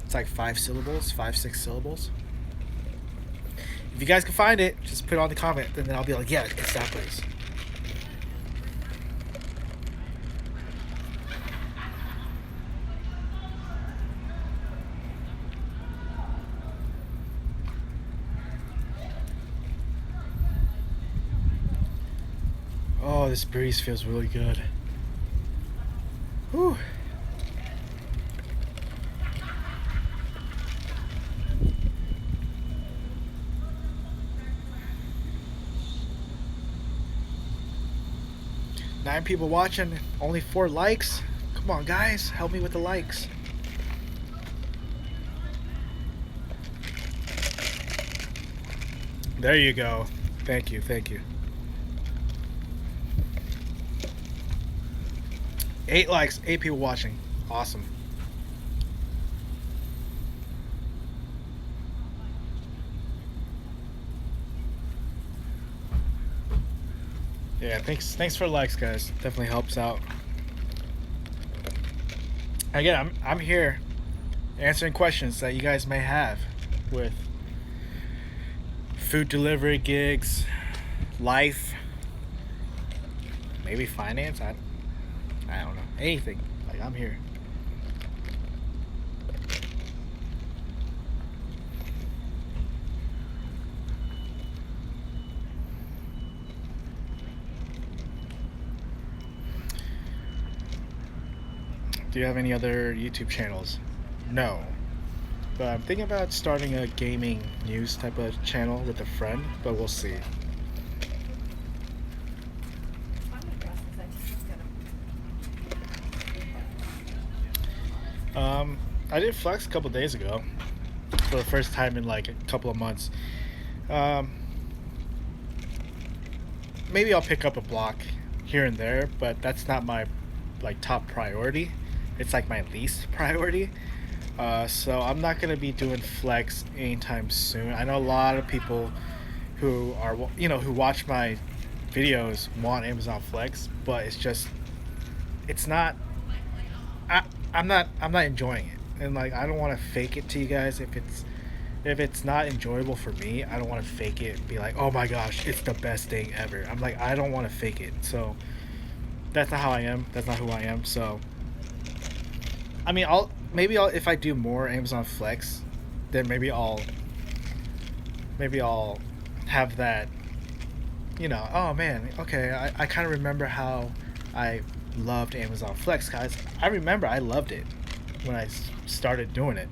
It's like 5 syllables, 5-6 syllables. If you guys can find it, just put it on the comment, and then I'll be like, yeah, it's that place. Oh, this breeze feels really good. Whew. Nine people watching, only 4 likes. Come on, guys, help me with the likes. There you go. Thank you. 8 likes, 8 people watching. Awesome. Yeah, thanks for the likes, guys. Definitely helps out. Again, I'm here answering questions that you guys may have with food delivery gigs, life, maybe finance. I don't know. Anything. Like, I'm here. Do you have any other YouTube channels? No. But I'm thinking about starting a gaming news type of channel with a friend, but we'll see. I did flex a couple days ago for the first time in like a couple of months. Maybe I'll pick up a block here and there, but that's not my like top priority. It's like my least priority. So I'm not gonna be doing flex anytime soon. I know a lot of people who are who watch my videos want Amazon Flex, but it's not. I I'm not enjoying it, and like I don't want to fake it to you guys. If it's not enjoyable for me, I don't want to fake it and be like, oh my gosh, it's the best thing ever. I'm like, I don't want to fake it. So that's not how I am. That's not who I am. So I mean, I'll if I do more Amazon Flex, then maybe I'll have that. Oh man, okay, I kind of remember how I loved Amazon Flex, guys. I remember I loved it when I started doing it,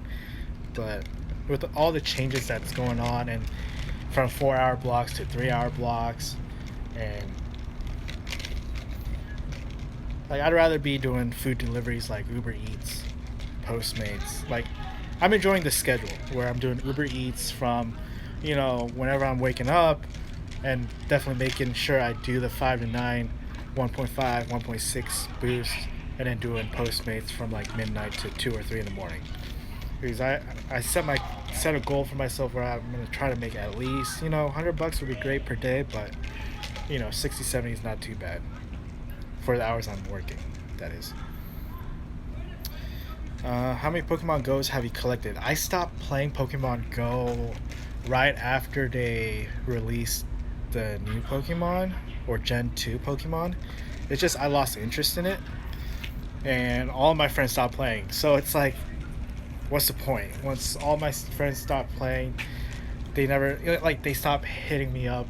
but with all the changes that's going on, and from 4 hour blocks to 3 hour blocks, and like I'd rather be doing food deliveries like UberEATS, Postmates. Like I'm enjoying the schedule where I'm doing UberEATS from, whenever I'm waking up, and definitely making sure I do the 5 to 9, 1.5, 1.6 boost, and then doing Postmates from like midnight to 2 or 3 in the morning. Because I set a goal for myself where I'm gonna try to make at least $100 would be great per day, but 60, 70 is not too bad for the hours I'm working. That is. How many Pokemon Go's have you collected? I stopped playing Pokemon Go right after they released the new Pokemon, or Gen 2 Pokemon. It's just I lost interest in it, and all my friends stopped playing. So it's like, what's the point? Once all my friends stopped playing, they never like they stopped hitting me up,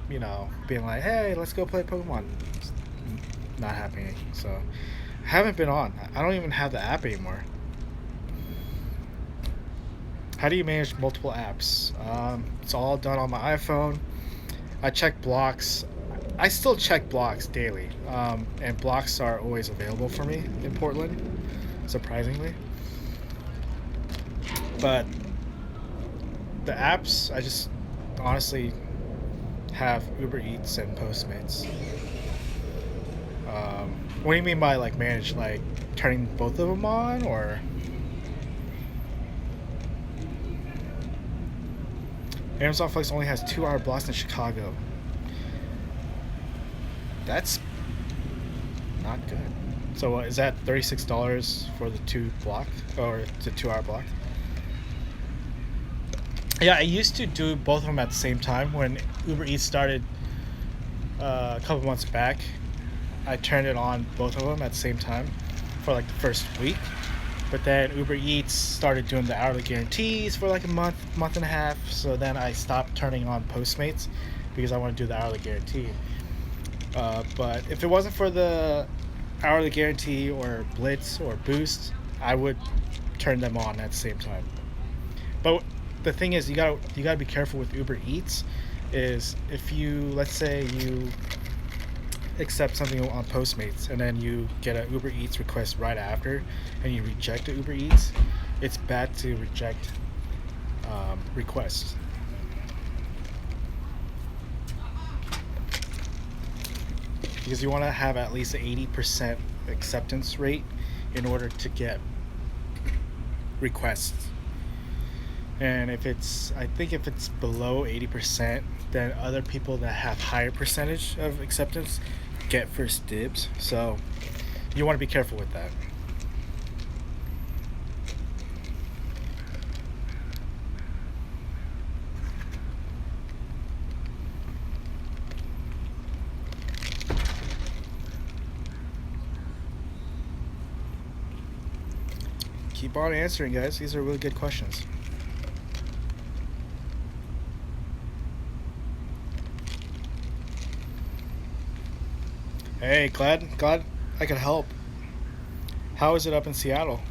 being like, "Hey, let's go play Pokemon." It's not happening. So I haven't been on. I don't even have the app anymore. How do you manage multiple apps? It's all done on my iPhone. I check blocks. I still check blocks daily, and blocks are always available for me in Portland, surprisingly. But the apps, I just honestly have UberEats and Postmates. What do you mean by like manage? Like turning both of them on, or? Amazon Flex only has 2 hour blocks in Chicago. That's not good. So is that $36 for the 2 block, or the 2 hour block? Yeah, I used to do both of them at the same time when UberEats started a couple months back. I turned it on both of them at the same time for like the first week. But then UberEats started doing the hourly guarantees for like a month and a half. So then I stopped turning on Postmates because I want to do the hourly guarantee. But if it wasn't for the hourly guarantee or Blitz or Boost, I would turn them on at the same time. But the thing is, you gotta be careful with UberEats. Is if let's say you accept something on Postmates and then you get an UberEats request right after, and you reject the UberEats, it's bad to reject requests. Because you want to have at least an 80% acceptance rate in order to get requests. And I think if it's below 80%, then other people that have higher percentage of acceptance get first dibs. So you want to be careful with that. Keep on answering, guys. These are really good questions. Hey, glad I could help. How is it up in Seattle?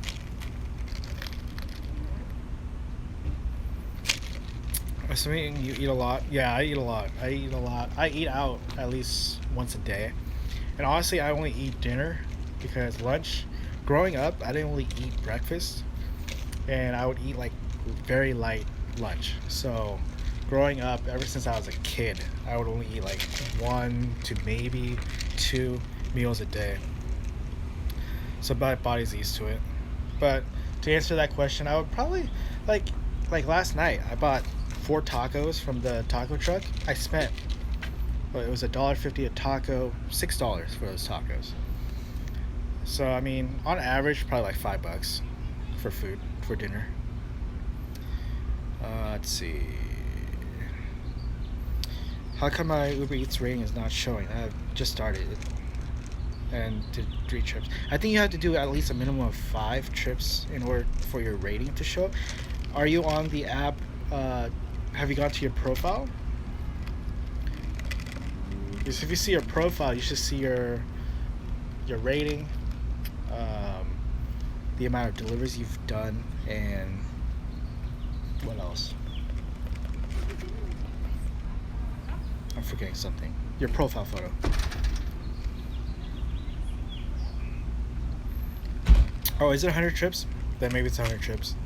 Assuming you eat a lot. Yeah, I eat a lot. I eat out at least once a day. And honestly, I only eat dinner because lunch, growing up, I didn't really eat breakfast. And I would eat like very light lunch. So growing up, ever since I was a kid, I would only eat like 1 to maybe 2 meals a day. So my body's used to it. But to answer that question, I would probably like last night. I bought 4 tacos from the taco truck. I spent, well, it was $1.50 a taco, $6 for those tacos. So I mean, on average, probably like $5 for food for dinner. Let's see. How come my Uber Eats rating is not showing? I've just started it and did 3 trips. I think you have to do at least a minimum of 5 trips in order for your rating to show up. Are you on the app? Have you gone to your profile? Because if you see your profile, you should see your rating, the amount of deliveries you've done, and what else? I'm forgetting something. Your profile photo. Oh, is it 100 trips? Then maybe it's 100 trips.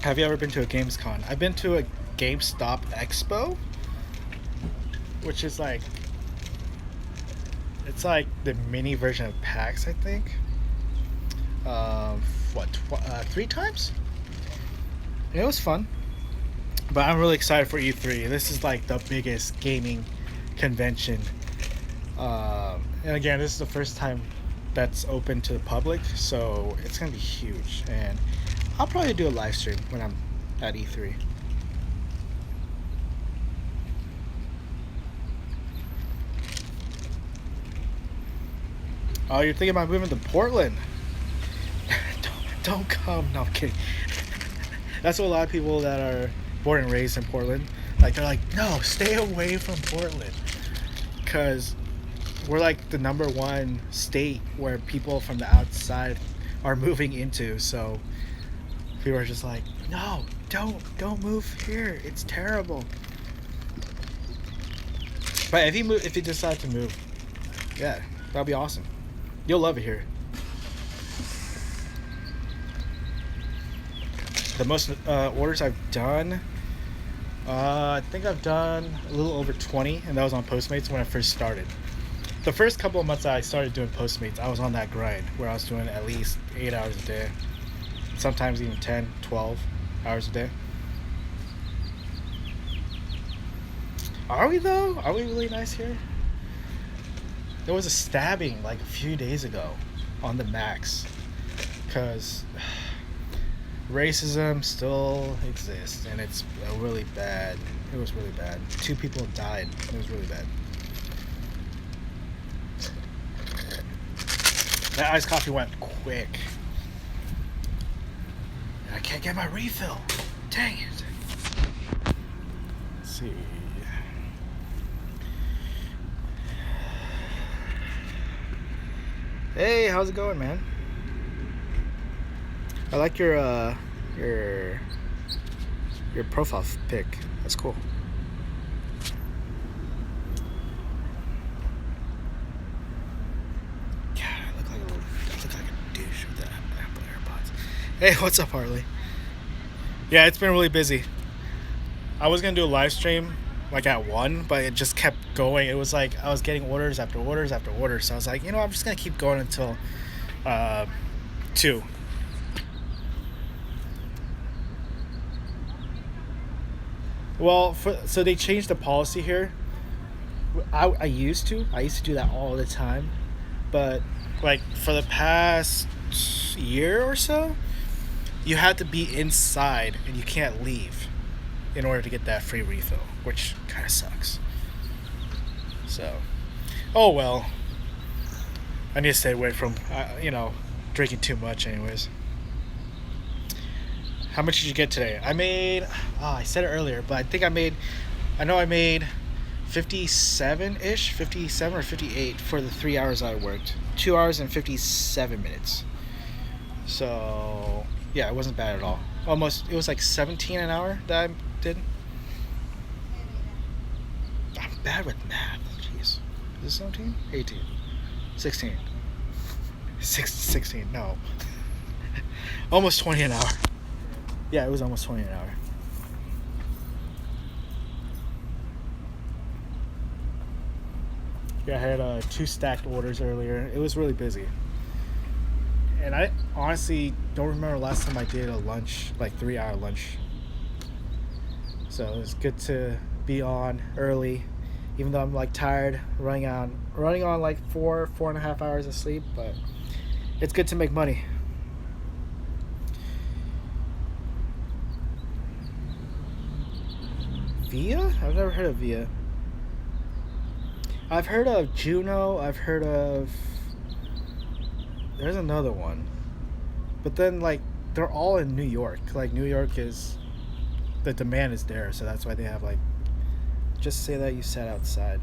Have you ever been to a Gamescom? I've been to a GameStop Expo, which is like, it's like the mini version of PAX, I think. 3 times? It was fun. But I'm really excited for E3. This is like the biggest gaming convention. And again, this is the first time that's open to the public, so it's gonna be huge. And I'll probably do a live stream when I'm at E3. Oh, you're thinking about moving to Portland? don't come. No, I'm kidding. That's what a lot of people that are born and raised in Portland, like, they're like, no, stay away from Portland, because we're like the #1 state where people from the outside are moving into. So people are just like, no, don't move here. It's terrible. But if you decide to move, yeah, that'll be awesome. You'll love it here. The most orders I've done, I think I've done a little over 20, and that was on Postmates when I first started. The first couple of months I started doing Postmates, I was on that grind where I was doing at least 8 hours a day, sometimes even 10, 12 hours a day. Are we though? Are we really nice here? There was a stabbing like a few days ago on the Max, because racism still exists, and it's really bad. It was really bad. 2 people died. It was really bad. That iced coffee went quick. I can't get my refill. Dang it. Let's see. Hey, how's it going, man? I like your profile pic. That's cool. God, I look like a douche with the Apple AirPods. Hey, what's up, Harley? Yeah, it's been really busy. I was gonna do a live stream like at 1, but it just kept going. It was like I was getting orders after orders after orders. So I was like, I'm just gonna keep going until 2. Well, so they changed the policy here. I used to do that all the time, but like for the past year or so, you have to be inside and you can't leave in order to get that free refill, which kind of sucks. So, oh well. I need to stay away from drinking too much, anyways. How much did you get today? I made, I said it earlier, but I made 57-ish, 57 or 58 for the 3 hours I worked. 2 hours and 57 minutes. So, yeah, it wasn't bad at all. It was like 17 an hour that I did. I'm bad with math. Jeez. Is this 17? 18. 16. 16, no. Almost 20 an hour. Yeah, it was almost 20 an hour. Yeah, I had 2 stacked orders earlier. It was really busy. And I honestly don't remember last time I did a lunch, like 3-hour lunch. So it was good to be on early, even though I'm like tired, running on like 4.5 hours of sleep. But it's good to make money. Via? I've never heard of Via. I've heard of Juno. I've heard of. There's another one. But then, like, they're all in New York. Like, New York is. The demand is there, so that's why they have, like. Just say that you sat outside.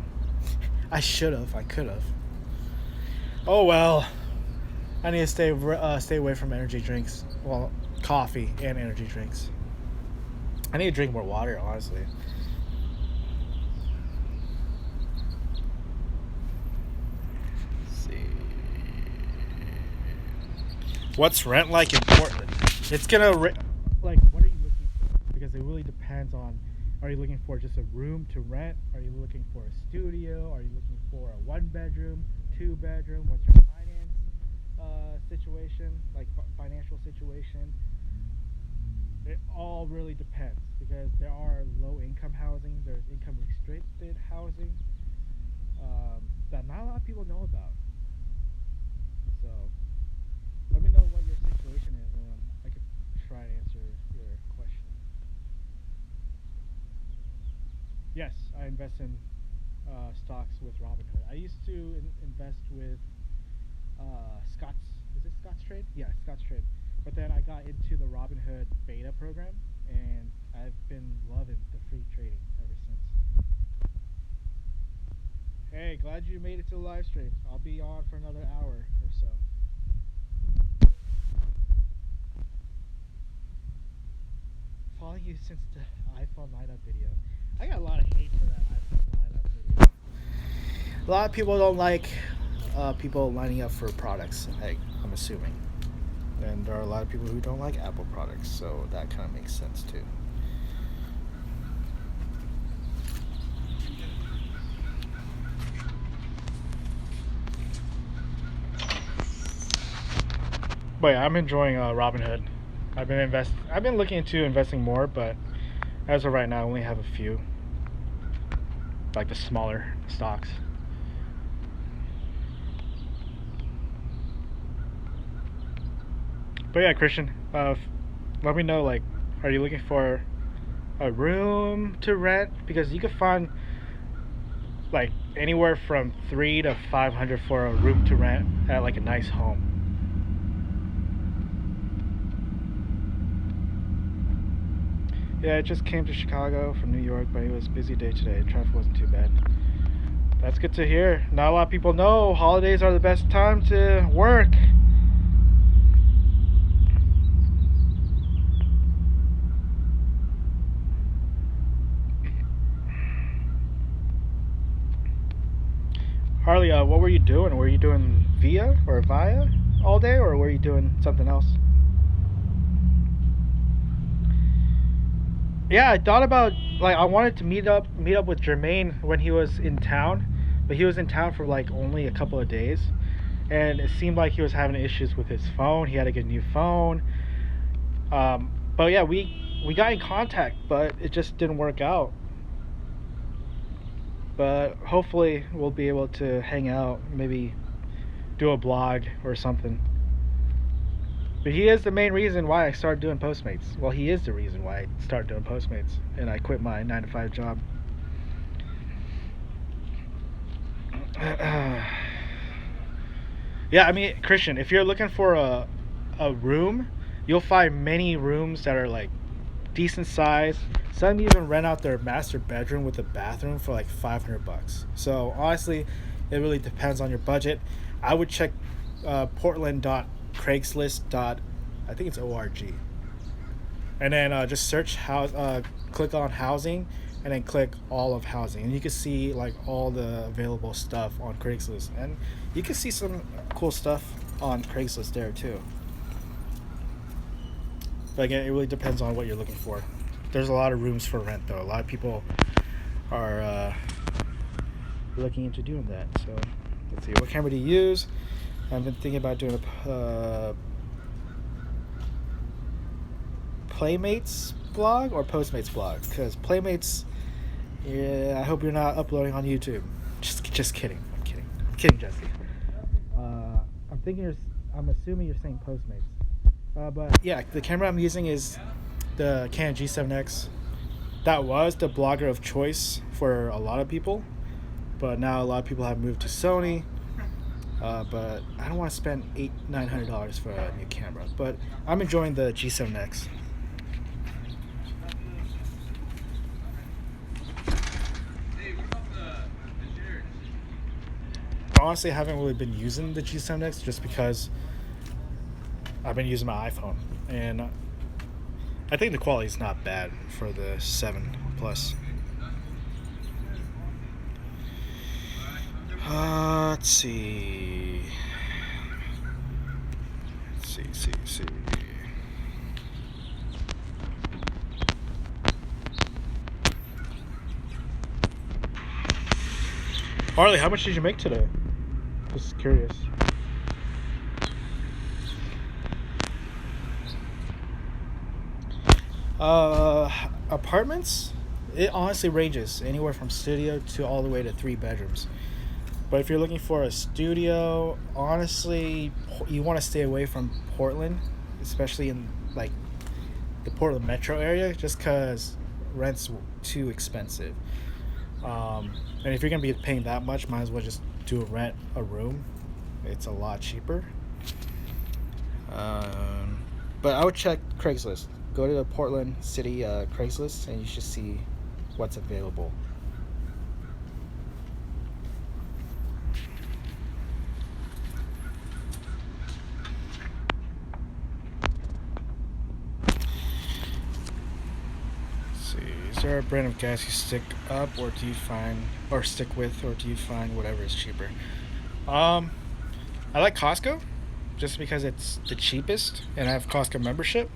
I should have. I could have. Oh, well. I need to stay away from energy drinks. Well, coffee and energy drinks. I need to drink more water, honestly. What's rent like in Portland? It's gonna like, what are you looking for? Because it really depends on, are you looking for just a room to rent? Are you looking for a studio? Are you looking for a 1-bedroom, 2-bedroom? What's your finance situation, like financial situation? It all really depends, because there are low income housing, there's income restricted housing that not a lot of people know about. So let me know what your situation is, and I could try to answer your question. Yes, I invest in stocks with Robinhood. I used to invest with Scott's. Is it Scott's Trade? Yeah, Scott's Trade. But then I got into the Robinhood beta program, and I've been loving the free trading ever since. Hey, glad you made it to the live stream. I'll be on for another hour or so. Following you since the iPhone lineup video. I got a lot of hate for that iPhone lineup video. A lot of people don't like people lining up for products, I'm assuming. And there are a lot of people who don't like Apple products, so that kind of makes sense too. But yeah, I'm enjoying Robinhood. I've been looking into investing more, but as of right now, I only have a few, like the smaller stocks. But yeah, Christian, let me know, like, are you looking for a room to rent? Because you can find like anywhere from $300 to $500 for a room to rent at like a nice home. Yeah, I just came to Chicago from New York, but it was a busy day today. Traffic wasn't too bad. That's good to hear. Not a lot of people know holidays are the best time to work. Harley, what were you doing? Were you doing via all day, or were you doing something else? Yeah, I thought about, like, I wanted to meet up with Jermaine when he was in town, but he was in town for like only a couple of days, and it seemed like he was having issues with his phone. He had to get a new phone. But yeah, we got in contact, but it just didn't work out. But hopefully we'll be able to hang out, maybe do a blog or something. But he is the main reason why I started doing Postmates. Well, he is the reason why I started doing Postmates, and I quit my 9-to-5 job. Yeah, I mean, Christian, if you're looking for a room, you'll find many rooms that are like decent size. Some even rent out their master bedroom with a bathroom for like $500. So honestly, it really depends on your budget. I would check Portland.Craigslist. I think it's .org, and then just search click on housing, and then click all of housing, and you can see like all the available stuff on Craigslist, and you can see some cool stuff on Craigslist there too. But again, it really depends on what you're looking for. There's a lot of rooms for rent though. A lot of people are looking into doing that. So let's see, what camera do you use? I've been thinking about doing a Playmates blog or Postmates blog, because Playmates, yeah, I hope you're not uploading on YouTube. Just kidding. I'm kidding, Jesse. I'm assuming you're saying Postmates. But yeah, the camera I'm using is the Canon G7X. That was the blogger of choice for a lot of people, but now a lot of people have moved to Sony. But I don't want to spend $900 for a new camera. But I'm enjoying the G7X. Honestly, I haven't really been using the G7X just because I've been using my iPhone, and I think the quality is not bad for the 7 Plus. Let's see. Harley, how much did you make today? Just curious. Apartments? It honestly ranges anywhere from studio to all the way to 3 bedrooms. But if you're looking for a studio, honestly, you want to stay away from Portland, especially in like the Portland metro area, just because rent's too expensive. And if you're gonna be paying that much, might as well just rent a room. It's a lot cheaper. But I would check Craigslist. Go to the Portland City Craigslist, and you should see what's available. Is there a brand of gas you stick up, or do you find, or stick with, or do you find whatever is cheaper? I like Costco, just because it's the cheapest, and I have Costco membership.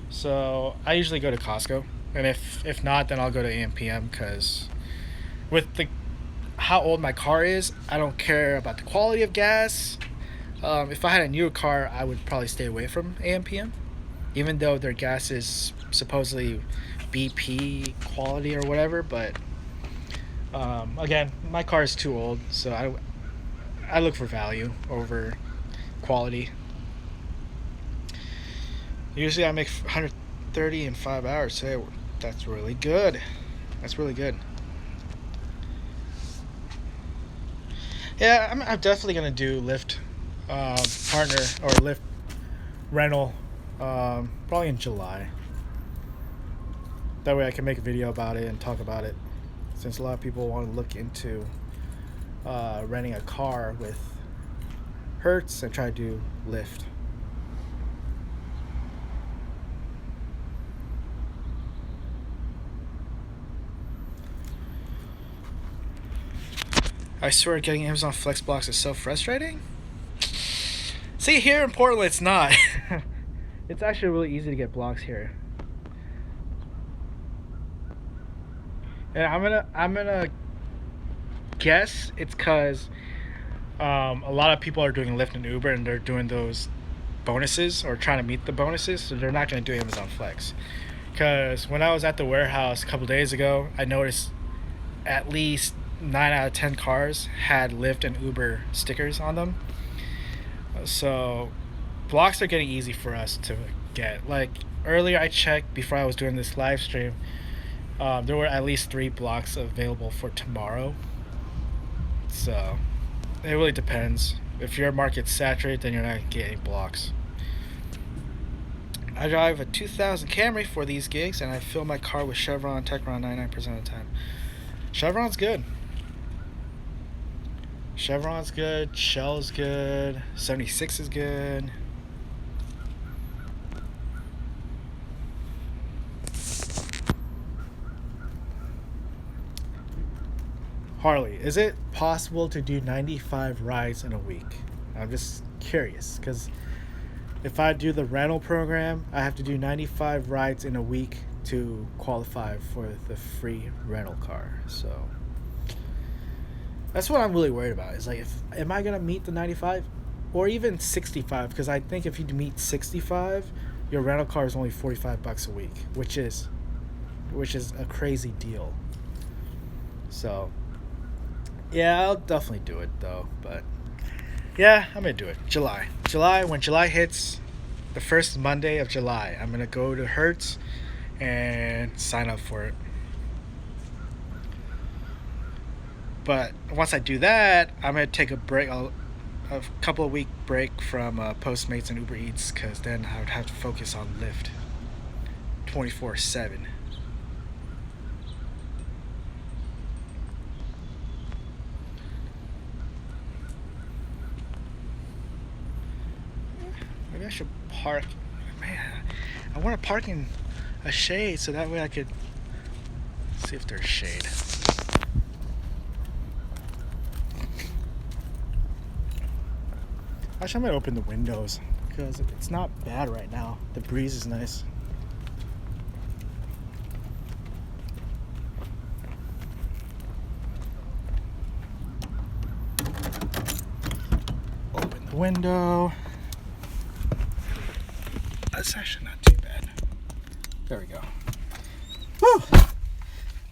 So I usually go to Costco, and if not, then I'll go to AMPM, because with how old my car is, I don't care about the quality of gas. If I had a newer car, I would probably stay away from AMPM, even though their gas is supposedly BP quality or whatever. But again, my car is too old, so I look for value over quality. Usually I make 130 in 5 hours. So that's really good. Yeah, I'm definitely gonna do Lyft partner or Lyft rental probably in July. That way I can make a video about it and talk about it, since a lot of people want to look into renting a car with Hertz and try to do Lyft. I swear getting Amazon Flex blocks is so frustrating. See, here in Portland it's not. It's actually really easy to get blocks here. And I'm gonna guess it's because a lot of people are doing Lyft and Uber, and they're doing those bonuses or trying to meet the bonuses, so they're not gonna do Amazon Flex. Because when I was at the warehouse a couple days ago, I noticed at least 9 out of 10 cars had Lyft and Uber stickers on them. So blocks are getting easy for us to get. Like earlier I checked before I was doing this live stream, there were at least 3 blocks available for tomorrow. So it really depends. If your market's saturated, then you're not getting blocks. I drive a 2000 Camry for these gigs, and I fill my car with Chevron Techron 99% of the time. Chevron's good. Shell's good. 76 is good. Harley, is it possible to do 95 rides in a week? I'm just curious, because if I do the rental program, I have to do 95 rides in a week to qualify for the free rental car. So That's what I'm really worried about. Is like, am I gonna meet the 95, or even 65? Because I think if you meet 65, your rental car is only $45 a week, which is a crazy deal. So, yeah, I'll definitely do it though. But yeah, I'm gonna do it. When July hits, the first Monday of July, I'm gonna go to Hertz and sign up for it. But once I do that, I'm gonna take a break, a couple of week break from Postmates and UberEATS, because then I would have to focus on Lyft 24/7. Maybe I should park. Man, I want to park in a shade so that way I could see if there's shade. Actually, I'm gonna open the windows because it's not bad right now. The breeze is nice. Open the window. That's actually not too bad. There we go. Woo!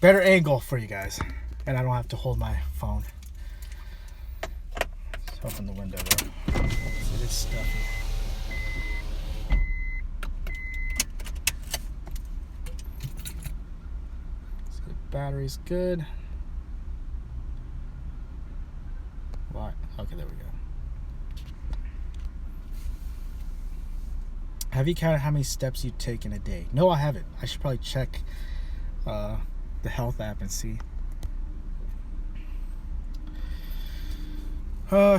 Better angle for you guys, and I don't have to hold my phone. Let's open the window though. It is stuffy. So the battery's good. What? Okay, there we go. Have you counted how many steps you take in a day? No, I haven't. I should probably check the health app and see.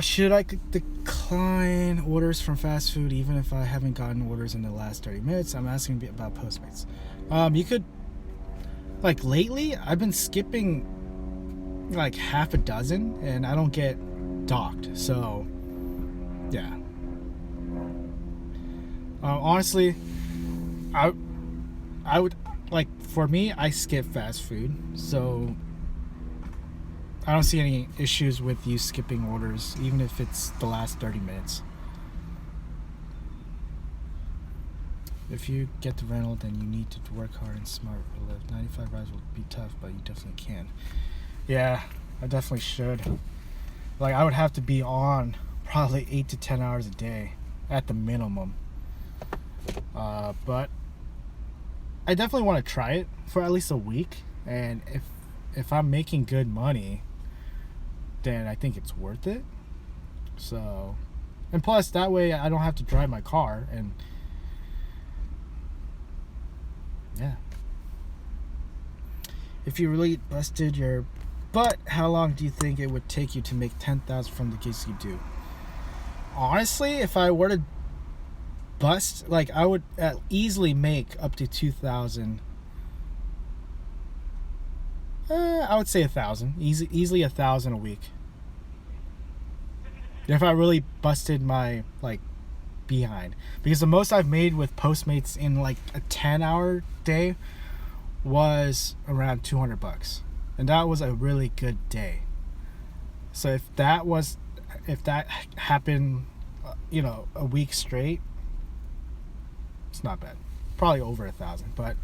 Should I decline orders from fast food even if I haven't gotten orders in the last 30 minutes? I'm asking about Postmates. You could, like, lately, I've been skipping like half a dozen and I don't get docked. So, yeah. Honestly, I would, like, for me, I skip fast food. So, I don't see any issues with you skipping orders, even if it's the last 30 minutes. If you get the rental, then you need to work hard and smart to live. 95 rides will be tough, but you definitely can. Yeah, I definitely should. Like, I would have to be on probably 8 to 10 hours a day at the minimum. But I definitely want to try it for at least a week. And if I'm making good money, then I think it's worth it. So, and plus that way I don't have to drive my car, and yeah. If you really busted your butt, how long do you think it would take you to make 10,000 from the gigs you do? Honestly, if I were to bust, like, I would easily make up to 2,000. I would say 1,000. Easily 1,000 a week. If I really busted my, like, behind. Because the most I've made with Postmates in, like, a 10-hour day was around $200. And that was a really good day. So if that happened, a week straight, it's not bad. Probably over 1,000, but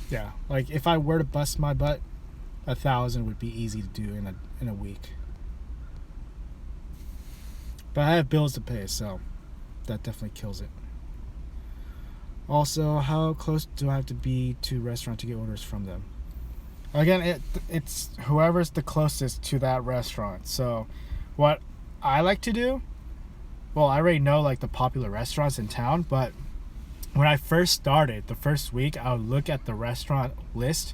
yeah, like, if I were to bust my butt, 1,000 would be easy to do in a week. But I have bills to pay, so that definitely kills it. Also, how close do I have to be to a restaurant to get orders from them? Again, it's whoever's the closest to that restaurant. So what I like to do, well, I already know, like, the popular restaurants in town, but when I first started, the first week, I would look at the restaurant list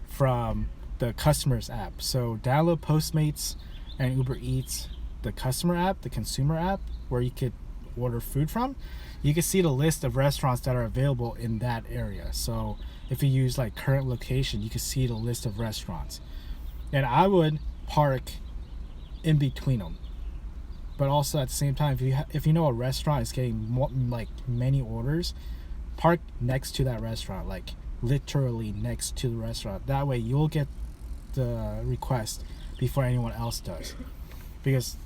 from the customer's app. So download Postmates and UberEATS, the customer app, the consumer app, where you could order food from. You can see the list of restaurants that are available in that area. So if you use, like, current location, you can see the list of restaurants. And I would park in between them. But also at the same time, if you know a restaurant is getting many orders, park next to that restaurant, like literally next to the restaurant. That way you'll get the request before anyone else does, because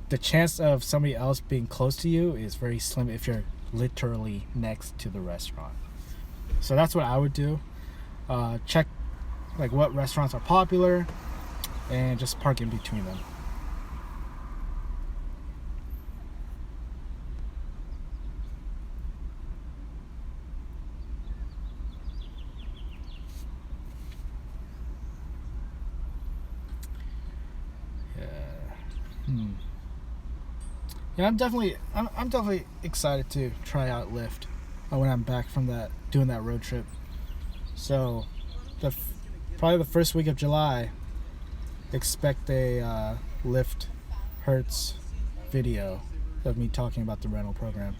the chance of somebody else being close to you is very slim if you're literally next to the restaurant. So that's what I would do. Check like what restaurants are popular and just park in between them. Yeah, I'm definitely excited to try out Lyft when I'm back from doing that road trip. So, probably the first week of July, expect a Lyft Hertz video of me talking about the rental program.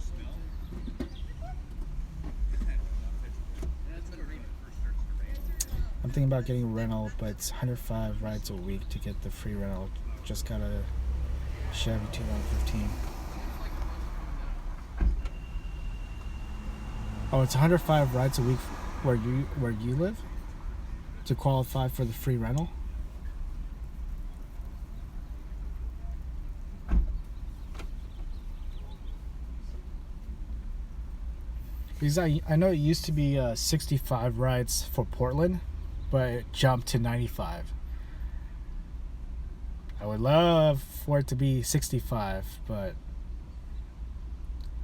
I'm thinking about getting a rental, but it's 105 rides a week to get the free rental. Just got a Chevy 2015. Oh, it's 105 rides a week where you live to qualify for the free rental. Because I know it used to be 65 rides for Portland, but it jumped to 95. I would love for it to be 65, but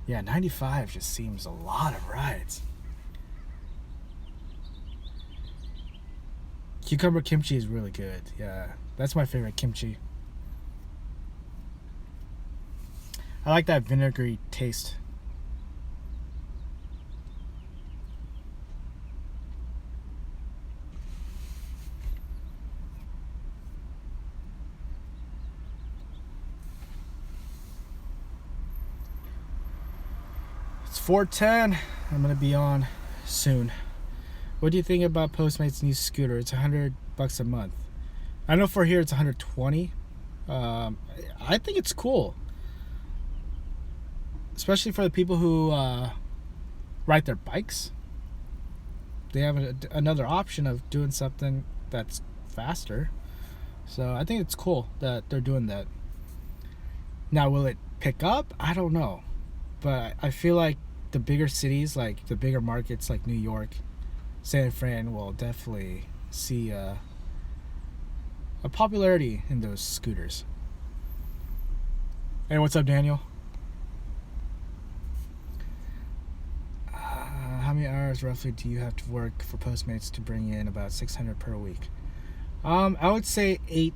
yeah, 95 just seems a lot of rides. Cucumber kimchi is really good. Yeah, that's my favorite kimchi. I like that vinegary taste. It's 4:10. I'm gonna be on soon. What do you think about Postmates' new scooter? It's $100 a month. I know for here it's 120. I think it's cool, especially for the people who ride their bikes. They have another option of doing something that's faster. So I think it's cool that they're doing that. Now, will it pick up? I don't know. But I feel like the bigger cities, like the bigger markets like New York, San Fran, will definitely see a popularity in those scooters. Hey, what's up, Daniel? How many hours roughly do you have to work for Postmates to bring in about $600 per week? I would say 8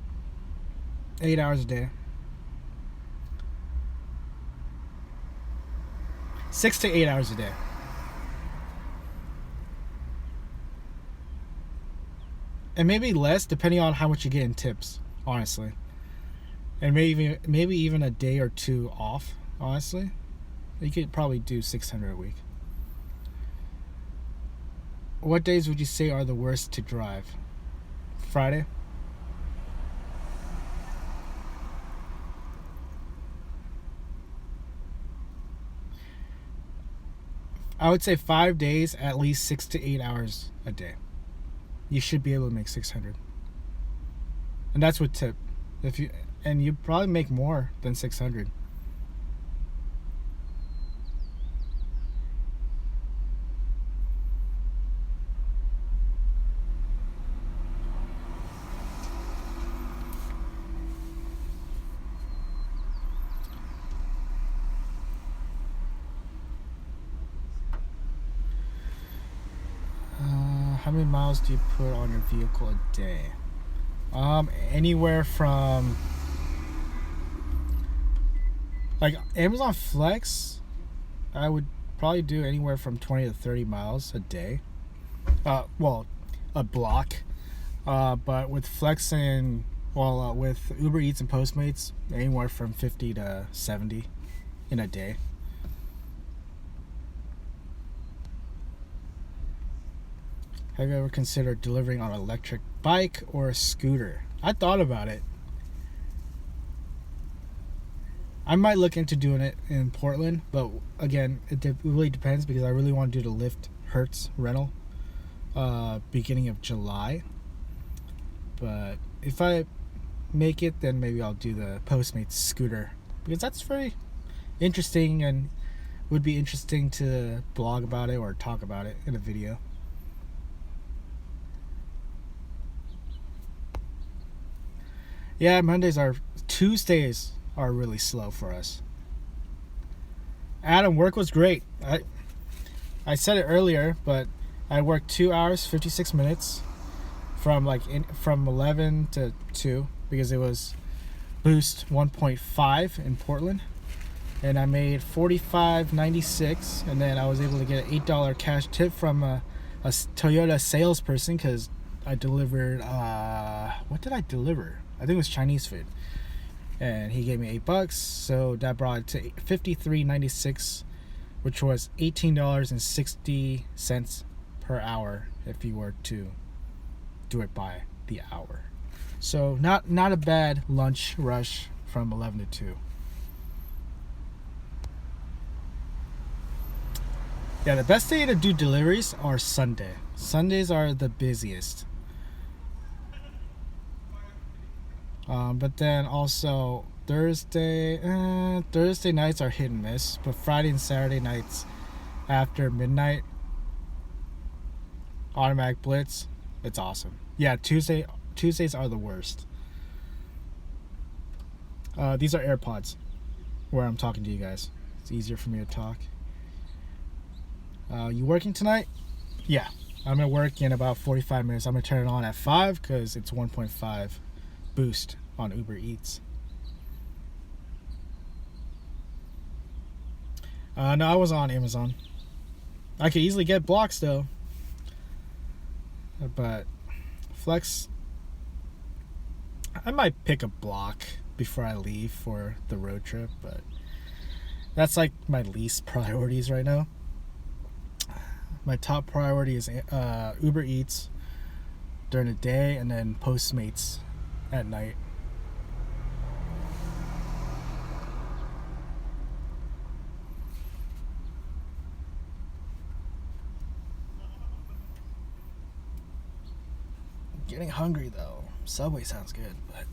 hours a day. 6 to 8 hours a day. And maybe less depending on how much you get in tips, honestly. And maybe even a day or two off, honestly. You could probably do 600 a week. What days would you say are the worst to drive? Friday? I would say 5 days, at least 6 to 8 hours a day. You should be able to make 600, and that's with tip. And you probably make more than 600. How many miles do you put on your vehicle a day? Anywhere from, like, Amazon Flex, I would probably do anywhere from 20 to 30 miles a day. Well, a block. But with Flex and, with UberEATS and Postmates, anywhere from 50 to 70 in a day. Have you ever considered delivering on an electric bike or a scooter? I thought about it. I might look into doing it in Portland, but again, it really depends, because I really want to do the Lyft Hertz rental beginning of July. But if I make it, then maybe I'll do the Postmates scooter, because that's very interesting and would be interesting to blog about it or talk about it in a video. Yeah, Tuesdays are really slow for us. Adam, work was great. I said it earlier, but I worked 2 hours 56 minutes from 11 to 2, because it was boost 1.5 in Portland, and I made $45.96, and then I was able to get an $8 cash tip from a Toyota salesperson, because I delivered what did I deliver? I think it was Chinese food, and he gave me $8, so that brought it to $53.96, which was $18.60 per hour if you were to do it by the hour. So not a bad lunch rush from 11 to 2. Yeah, the best day to do deliveries are Sunday. Sundays are the busiest. But then also Thursday nights are hit and miss, but Friday and Saturday nights after midnight, automatic blitz, it's awesome. Yeah, Tuesdays are the worst. These are AirPods where I'm talking to you guys. It's easier for me to talk. You working tonight? Yeah, I'm gonna work in about 45 minutes. I'm gonna turn it on at 5 because it's 1.5 boost on UberEATS. No, I was on Amazon. I could easily get blocks though, but Flex, I might pick a block before I leave for the road trip, but that's like my least priorities right now. My top priority is UberEATS during the day, and then Postmates at night. Getting hungry though. Subway sounds good, but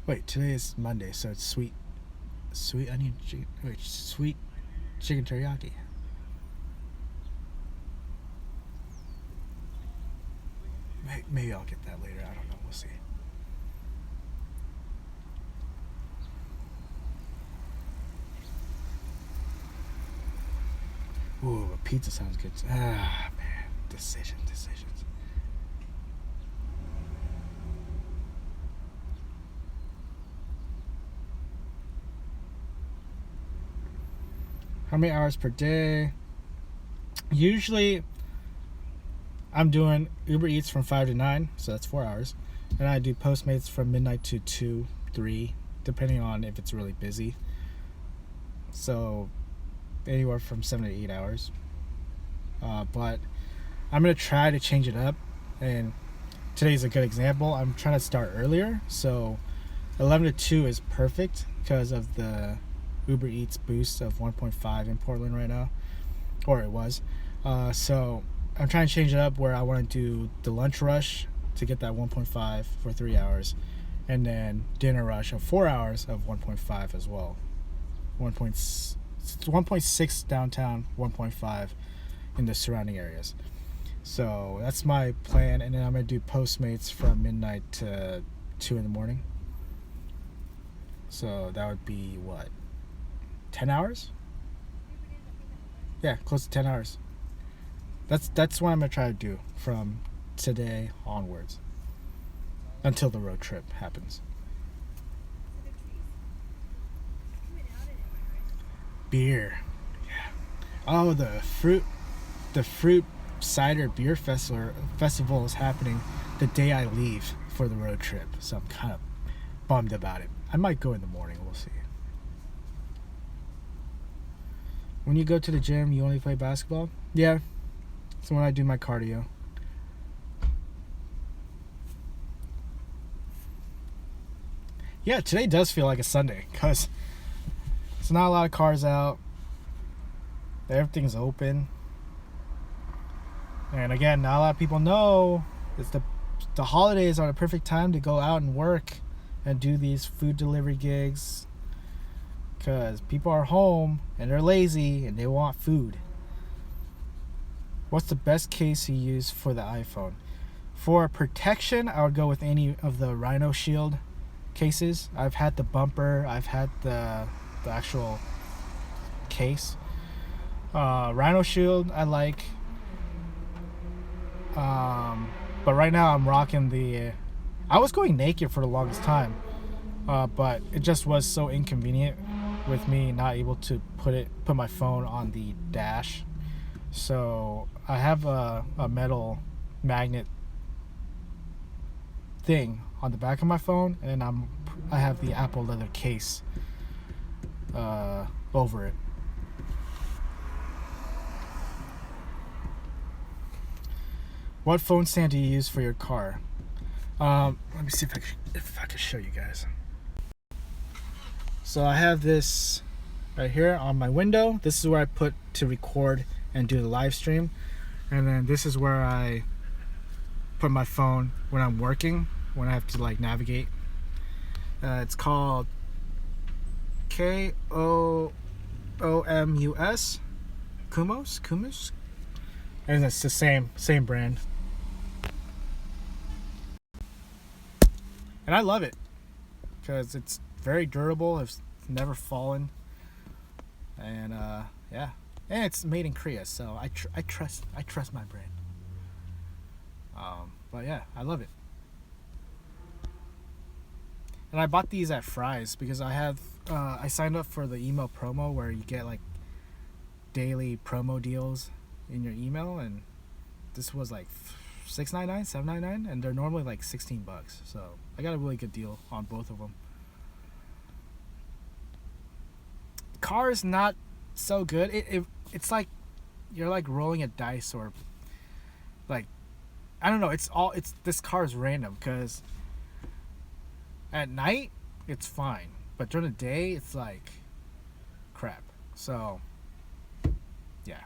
wait, today is Monday, so it's sweet onion chicken. Wait, sweet chicken teriyaki. Maybe I'll get that later. I don't know. We'll see. Ooh, a pizza sounds good. Ah, man. Decisions. How many hours per day? Usually, I'm doing UberEATS from 5 to 9, so that's 4 hours. And I do Postmates from midnight to 2, 3, depending on if it's really busy. So, anywhere from 7 to 8 hours. But I'm going to try to change it up. And today's a good example. I'm trying to start earlier. So, 11 to 2 is perfect because of the UberEATS boost of 1.5 in Portland right now. Or it was. So, I'm trying to change it up where I want to do the lunch rush to get that 1.5 for 3 hours, and then dinner rush of 4 hours of 1.5 as well. 1.6 downtown, 1.5 in the surrounding areas. So that's my plan, and then I'm going to do Postmates from midnight to 2 in the morning. So that would be what? 10 hours? Yeah, close to 10 hours. That's what I'm going to try to do from today onwards until the road trip happens. Beer. Yeah. Oh, the fruit cider beer festival is happening the day I leave for the road trip. So I'm kind of bummed about it. I might go in the morning. We'll see. When you go to the gym, you only play basketball? Yeah. So when I do my cardio. Yeah, today does feel like a Sunday because there's not a lot of cars out. Everything's open. And again, not a lot of people know it's the the holidays are the perfect time to go out and work and do these food delivery gigs, because people are home and they're lazy and they want food. What's the best case you use for the iPhone? For protection, I would go with any of the Rhino Shield cases. I've had the bumper, I've had the actual case. Rhino Shield I like. But right now I'm rocking the... I was going naked for the longest time. But it just was so inconvenient with me not able to put my phone on the dash. So I have a metal magnet thing on the back of my phone, and I have the Apple leather case over it. What phone stand do you use for your car? Let me see if I can show you guys. So I have this right here on my window. This is where I put to record and do the live stream, and then this is where I put my phone when I'm working, when I have to like navigate. It's called KOOMUS, Kumos, and it's the same brand, and I love it because it's very durable. It's never fallen, and yeah, and it's made in Korea, so I trust my brand. But yeah, I love it. And I bought these at Fry's because I signed up for the email promo where you get like daily promo deals in your email, and this was like $6.99, $7.99, and they're normally like $16. So I got a really good deal on both of them. Car is not so good. It's like you're like rolling a dice, or like, I don't know. This car is random because at night it's fine, but during the day it's like crap. So yeah.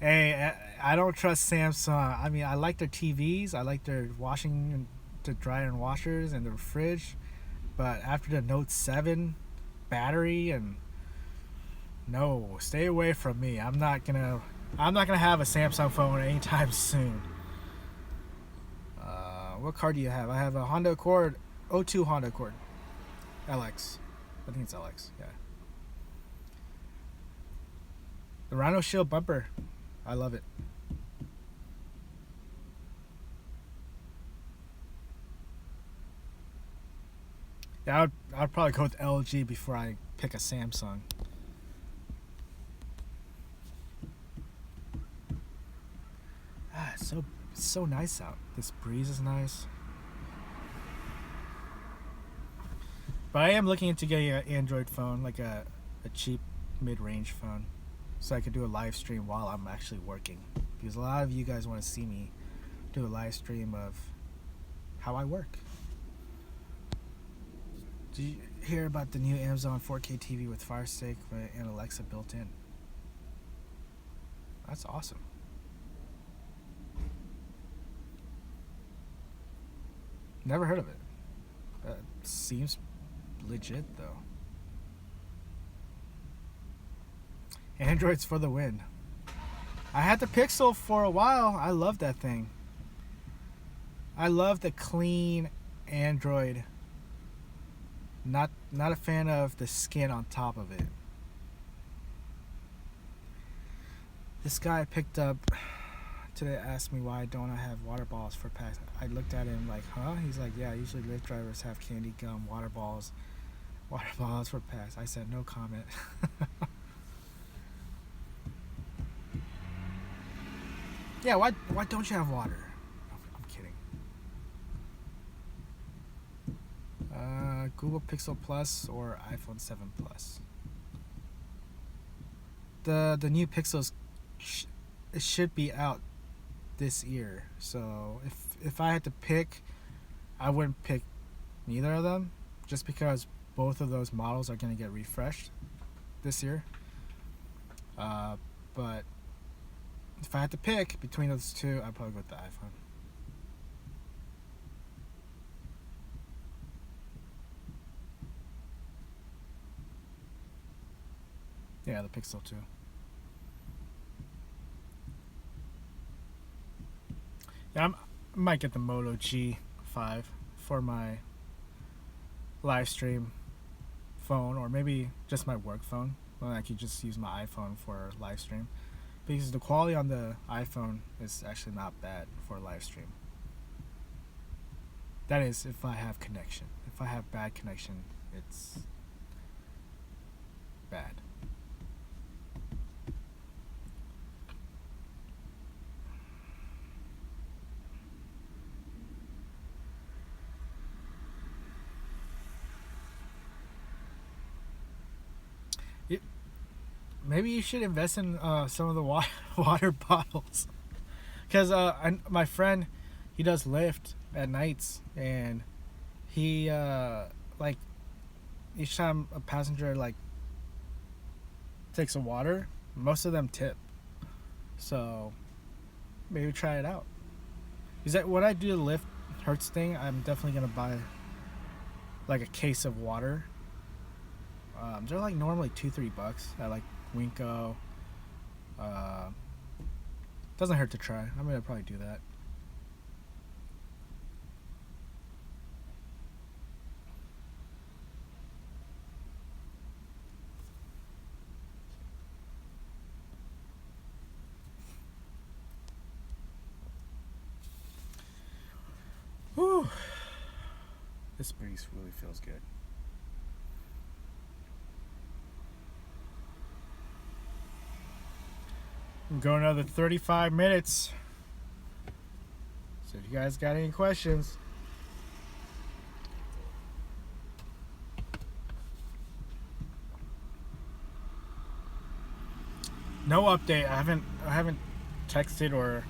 Hey, I don't trust Samsung. I mean, I like their TVs. I like their the dryer and washers and their fridge. But after the Note 7 battery, and no, stay away from me. I'm not gonna have a Samsung phone anytime soon. What car do you have? I have a Honda Accord, 02 Honda Accord, LX. I think it's LX. Yeah. The Rhino Shield bumper, I love it. Yeah, I'd probably go with LG before I pick a Samsung. It's so nice out. This breeze is nice. But I am looking into getting an Android phone, like a cheap mid-range phone, so I could do a live stream while I'm actually working. Because a lot of you guys want to see me do a live stream of how I work. Did you hear about the new Amazon 4K TV with Fire Stick and Alexa built in? That's awesome. Never heard of it. Seems legit though. Android's for the win. I had the Pixel for a while. I love that thing. I love the clean Android. Not a fan of the skin on top of it. This guy I picked up today asked me why don't I have water balls for packs. I looked at him like, huh? He's like, yeah, usually Lyft drivers have candy gum, water balls for packs. I said, no comment. Yeah, why don't you have water? I'm kidding. Google Pixel Plus or iPhone 7 Plus. The new Pixels it should be out this year. So if I had to pick, I wouldn't pick neither of them, just because both of those models are going to get refreshed this year. But if I had to pick between those two, I'd probably go with the iPhone. Yeah, the Pixel 2. Yeah, I might get the Moto G5 for my live stream phone, or maybe just my work phone. Well, I could just use my iPhone for live stream, because the quality on the iPhone is actually not bad for live stream. That is, if I have connection. If I have bad connection, it's bad. Maybe you should invest in some of the water bottles, because my friend, he does Lyft at nights, and he like each time a passenger like takes a water, most of them tip. So maybe try it out. Is that when I do the Lyft Hertz thing? I'm definitely gonna buy like a case of water. They're like normally $2-3 at like Winko. Doesn't hurt to try. I'm gonna probably do that. Whew. This breeze really feels good. I'm going another 35 minutes. So if you guys got any questions, no update. I haven't texted or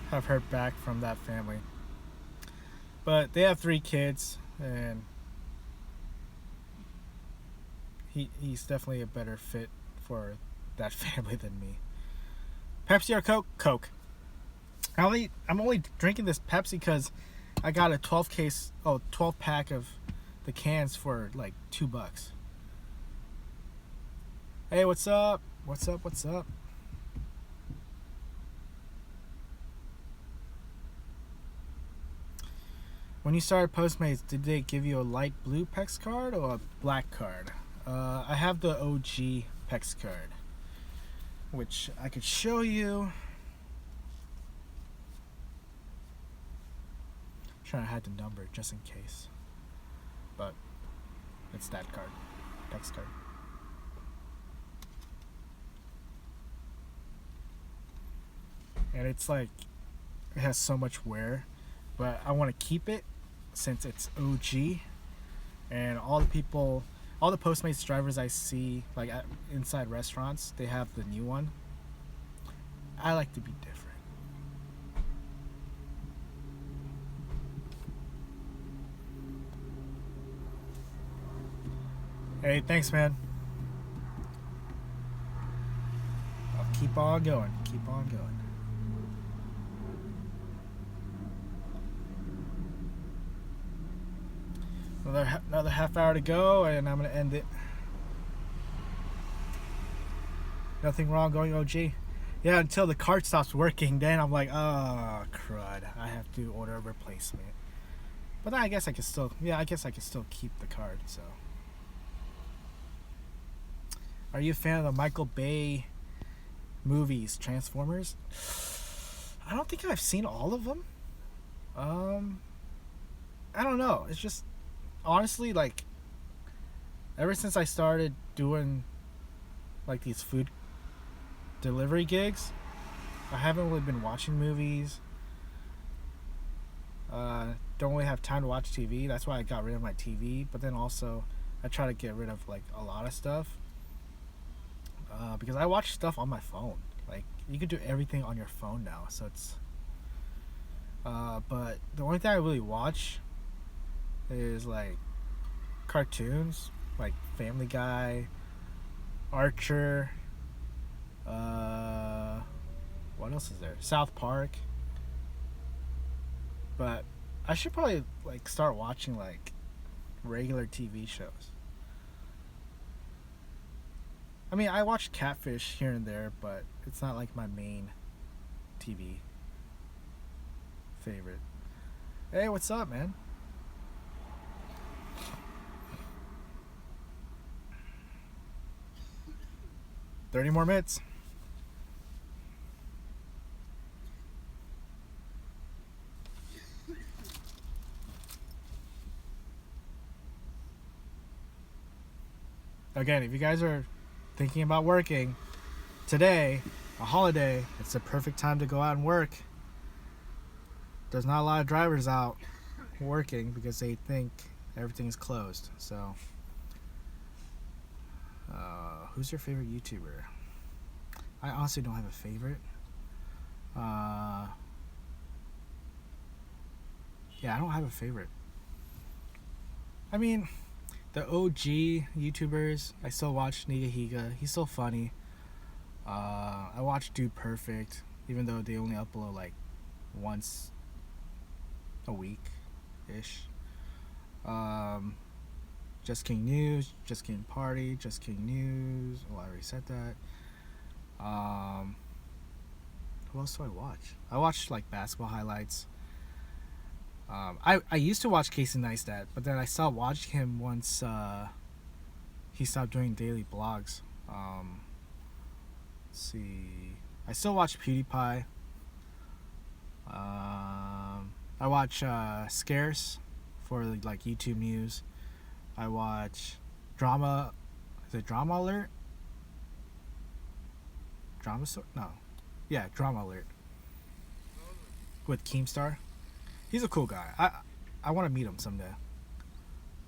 have heard back from that family. But they have 3 kids, and he's definitely a better fit for that family than me. Pepsi or Coke? Coke. I'm only drinking this Pepsi because I got a 12 pack of the cans for like $2. Hey, what's up? What's up? What's up? When you started Postmates, did they give you a light blue PEX card or a black card? I have the OG PEX card, which I could show you. I'm trying to hide the number just in case, but it's that card, PEX card. And it's like, it has so much wear, but I want to keep it since it's OG, and all the Postmates drivers I see like inside restaurants, they have the new one. I like to be different. Hey, thanks, man. I'll keep on going. Keep on going. Another half hour to go, and I'm gonna end it. Nothing wrong going OG. Yeah, until the card stops working, then I'm like, oh crud, I have to order a replacement. But then I guess I can still keep the card. So, are you a fan of the Michael Bay movies, Transformers? I don't think I've seen all of them. I don't know. It's just, honestly, like, ever since I started doing like these food delivery gigs, I haven't really been watching movies. Don't really have time to watch TV. That's why I got rid of my TV. But then also, I try to get rid of like a lot of stuff, because I watch stuff on my phone. Like, you can do everything on your phone now. So it's but the only thing I really watch is like cartoons, like Family Guy, Archer. What else is there? South Park. But I should probably like start watching like regular TV shows. I mean, I watch Catfish here and there, but it's not like my main TV favorite. Hey, what's up, man? $30 more minutes. Again, if you guys are thinking about working today, a holiday, it's a perfect time to go out and work. There's not a lot of drivers out working because they think everything's closed. So, who's your favorite YouTuber? I honestly don't have a favorite. Yeah, I don't have a favorite. I mean, the OG YouTubers, I still watch Nigahiga. He's still funny. I watch Dude Perfect, even though they only upload like once a week-ish. Just King News, Just King Party, Just King News. Oh, I already said that. Who else do I watch? I watch like basketball highlights. I used to watch Casey Neistat, but then I stopped watching him once he stopped doing daily blogs. Let's see. I still watch PewDiePie. I watch Scarce for like YouTube news. I watch Drama. Is it Drama Alert? No. Yeah, Drama Alert. With Keemstar. He's a cool guy. I want to meet him someday.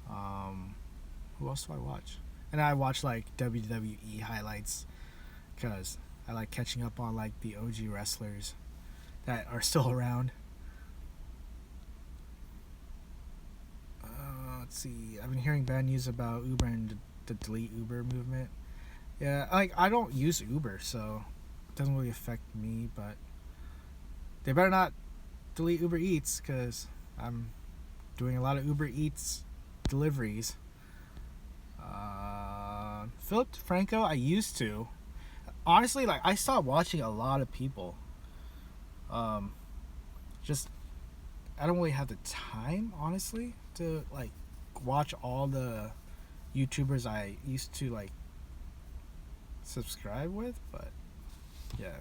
Who else do I watch? And I watch like WWE highlights because I like catching up on like the OG wrestlers that are still around. Let's see. I've been hearing bad news about Uber and the delete Uber movement. Yeah, like I don't use Uber, so it doesn't really affect me. But they better not delete UberEATS because I'm doing a lot of UberEATS deliveries. Philip DeFranco, I used to. Honestly, like I stopped watching a lot of people. Just I don't really have the time, honestly, to like watch all the YouTubers I used to like subscribe with. But yeah,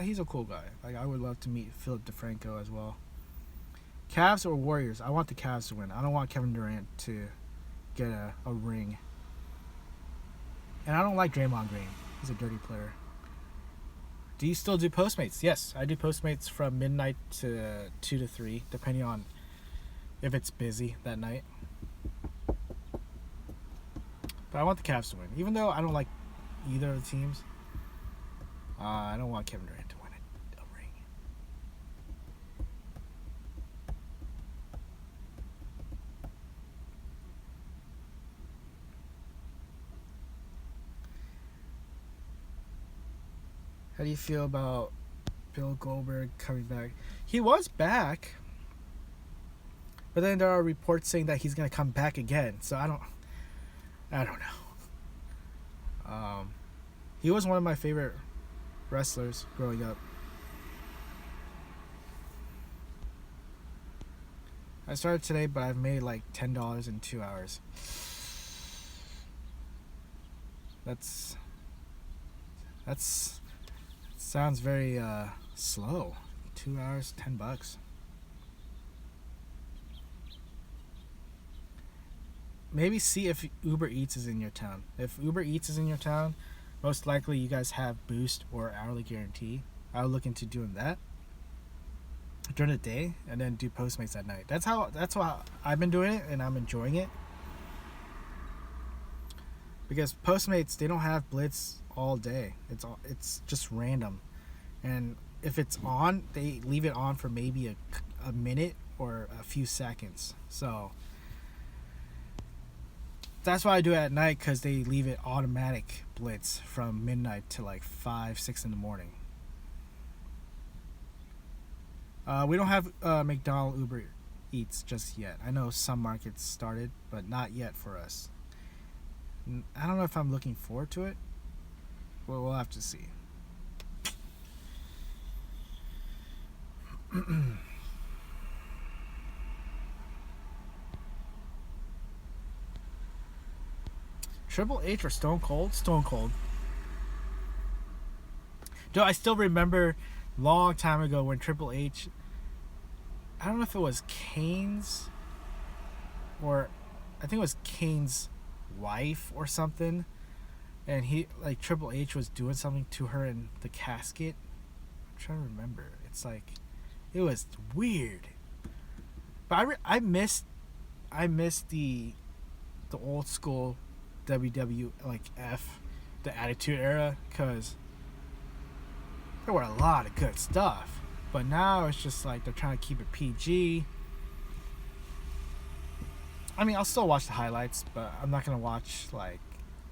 he's a cool guy. Like I would love to meet Philip DeFranco as well. Cavs or Warriors? I want the Cavs to win. I don't want Kevin Durant to get a ring. And I don't like Draymond Green. He's a dirty player. Do you still do Postmates? Yes, I do Postmates from midnight to 2 to 3, depending on if it's busy that night. But I want the Cavs to win. Even though I don't like either of the teams, I don't want Kevin Durant to win a ring. How do you feel about Bill Goldberg coming back? He was back, but then there are reports saying that he's gonna come back again. So I don't know. He was one of my favorite wrestlers growing up. I started today, but I've made like $10 in 2 hours. That's sounds very slow. 2 hours, $10. Maybe see if UberEATS is in your town. If UberEATS is in your town, most likely you guys have Boost or hourly guarantee. I would look into doing that during the day and then do Postmates at night. That's how I've been doing it, and I'm enjoying it. Because Postmates, they don't have blitz all day. It's just random. And if it's on, they leave it on for maybe a minute or a few seconds. So that's why I do it at night, because they leave it automatic blitz from midnight to like 5, 6 in the morning. We don't have McDonald's Uber Eats just yet. I know some markets started, but not yet for us. I don't know if I'm looking forward to it. Well, we'll have to see. Triple H or Stone Cold? Stone Cold. Dude, I still remember long time ago when Triple H, I don't know if it was Kane's or I think it was Kane's wife or something, and he, like, Triple H was doing something to her in the casket. I'm trying to remember. It's like, it was weird. But I missed the old school WW, like, the Attitude Era, because there were a lot of good stuff. But now it's just like they're trying to keep it PG. I mean, I'll still watch the highlights, but I'm not gonna watch like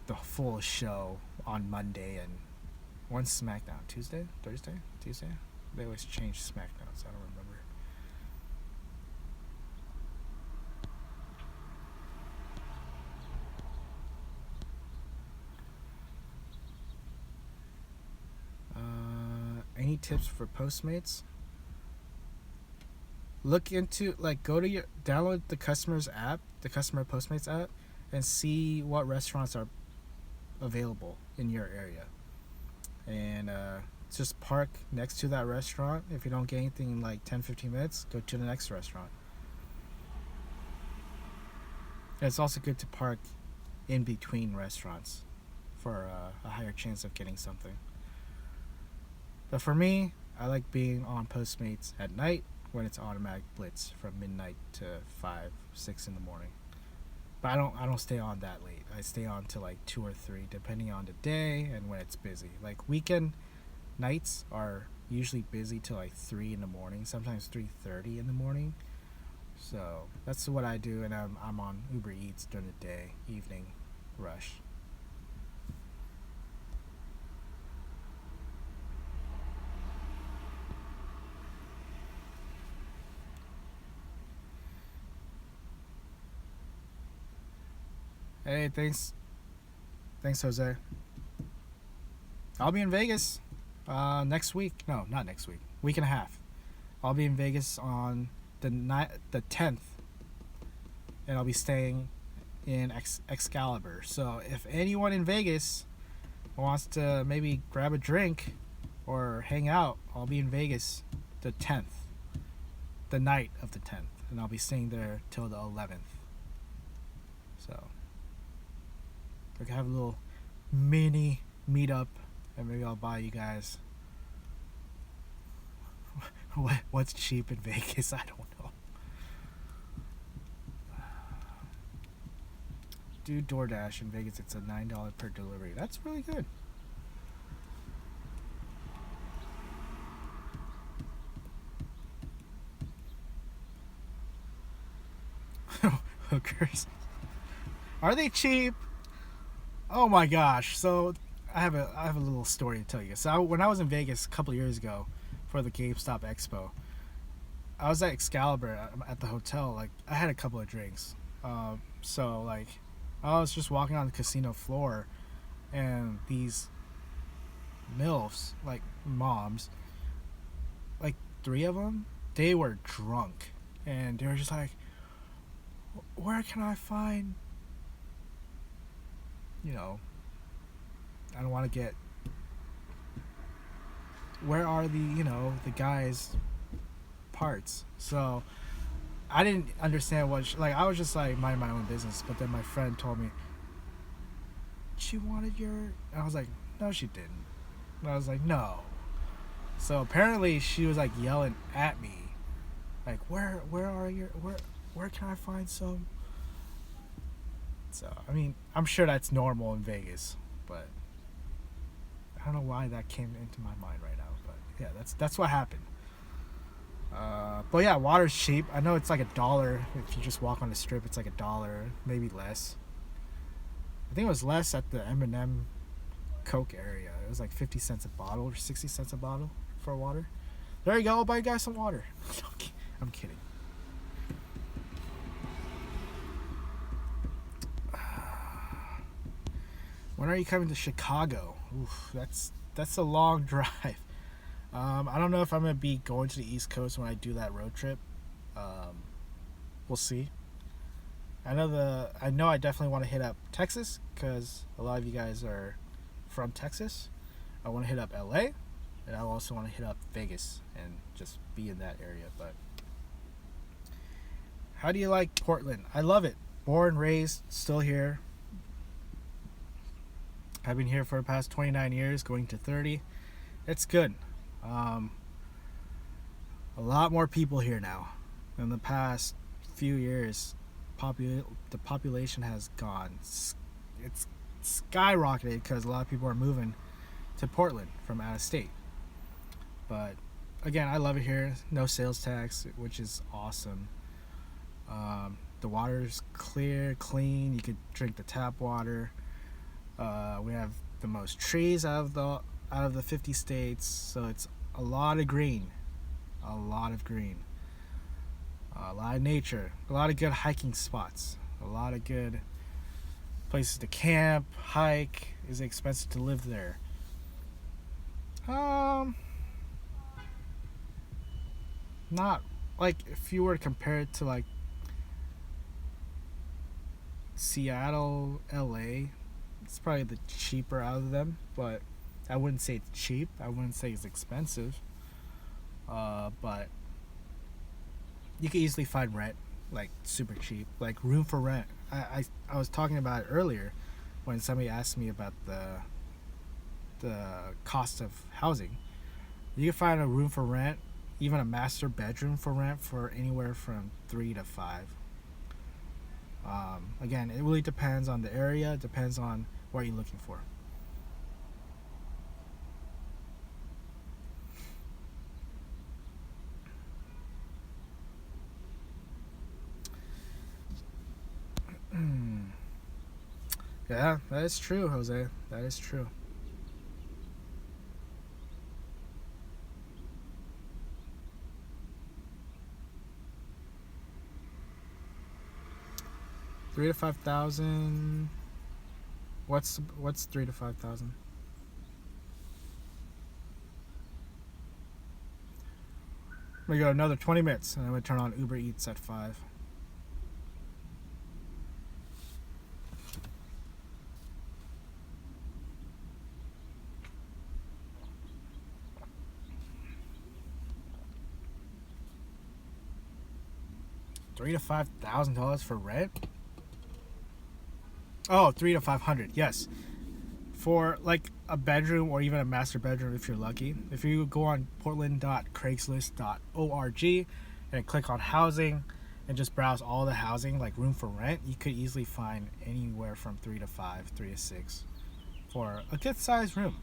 the full show on Monday and when's SmackDown? Tuesday? They always change SmackDown, so I don't remember. Any tips for Postmates? Look into, like, download the customer Postmates app, and see what restaurants are available in your area, and just park next to that restaurant. If you don't get anything in like 10-15 minutes, go to the next restaurant. And it's also good to park in between restaurants for a higher chance of getting something. But for me, I like being on Postmates at night when it's automatic blitz from midnight to 5-6 in the morning. But I don't stay on that late. I stay on till like 2 or 3, depending on the day and when it's busy. Like, weekend nights are usually busy till like 3 in the morning, sometimes 3:30 in the morning. So that's what I do, and I'm on UberEATS during the day, evening rush. Hey, thanks, Jose. I'll be in Vegas next week. No, not next week. Week and a half. I'll be in Vegas on the 10th, and I'll be staying in Excalibur. So if anyone in Vegas wants to maybe grab a drink or hang out, I'll be in Vegas the 10th, the night of the 10th, and I'll be staying there till the 11th. So we can have a little mini meetup, and maybe I'll buy you guys what's cheap in Vegas. I don't know. Do DoorDash in Vegas. It's a $9 per delivery. That's really good. Hookers. Are they cheap? Oh my gosh. So I have a little story to tell you. So when I was in Vegas a couple years ago for the GameStop Expo, I was at Excalibur at the hotel. Like, I had a couple of drinks. So like, I was just walking on the casino floor, and these MILFs, like moms, like 3 of them, they were drunk, and they were just like, where can I find, I don't want to get, where are the guys' parts? So I didn't understand I was just like minding my own business, but then my friend told me she wanted your, and I was like, no, she didn't. And I was like, no. So apparently she was like yelling at me, like, where can I find some? So I mean, I'm sure that's normal in Vegas, but I don't know why that came into my mind right now. But yeah, that's what happened. But yeah, water's cheap. I know it's like $1 if you just walk on the strip. It's like $1, maybe less. I think it was less at the M&M Coke area. It was like 50 cents a bottle or 60 cents a bottle for water. There you go. I'll buy you guys some water. I'm kidding. When are you coming to Chicago? Oof, that's a long drive. I don't know if I'm gonna be going to the East Coast when I do that road trip. We'll see. I know I definitely want to hit up Texas because a lot of you guys are from Texas. I want to hit up LA, and I also want to hit up Vegas and just be in that area. But how do you like Portland? I love it. Born, raised, still here. I've been here for the past 29 years, going to 30. It's good. A lot more people here now. In the past few years, the population has gone. It's skyrocketed because a lot of people are moving to Portland from out of state. But again, I love it here. No sales tax, which is awesome. The water's clear, clean. You could drink the tap water. We have the most trees out of the 50 states, so it's a lot of green, a lot of nature, a lot of good hiking spots, a lot of good places to camp, hike. Is it expensive to live there? Not like if you were to compare it to like Seattle, LA. It's probably the cheaper out of them, but I wouldn't say it's cheap. I wouldn't say it's expensive. But you can easily find rent like super cheap, like room for rent. I was talking about it earlier when somebody asked me about the cost of housing. You can find a room for rent, even a master bedroom for rent, for anywhere from 3 to 5. Again, it really depends on the area. It depends on what you're looking for. Yeah, that is true, Jose. That is true. $3,000 to $5,000. What's $3,000 to $5,000? We go another 20 minutes, and I'm gonna turn on UberEATS at 5. $3,000 to $5,000 for rent? Oh, $300 to $500. Yes, for like a bedroom or even a master bedroom if you're lucky. If you go on portland.craigslist.org and click on housing and just browse all the housing, like room for rent, you could easily find anywhere from 3 to 5, 3 to 6 for a good sized room.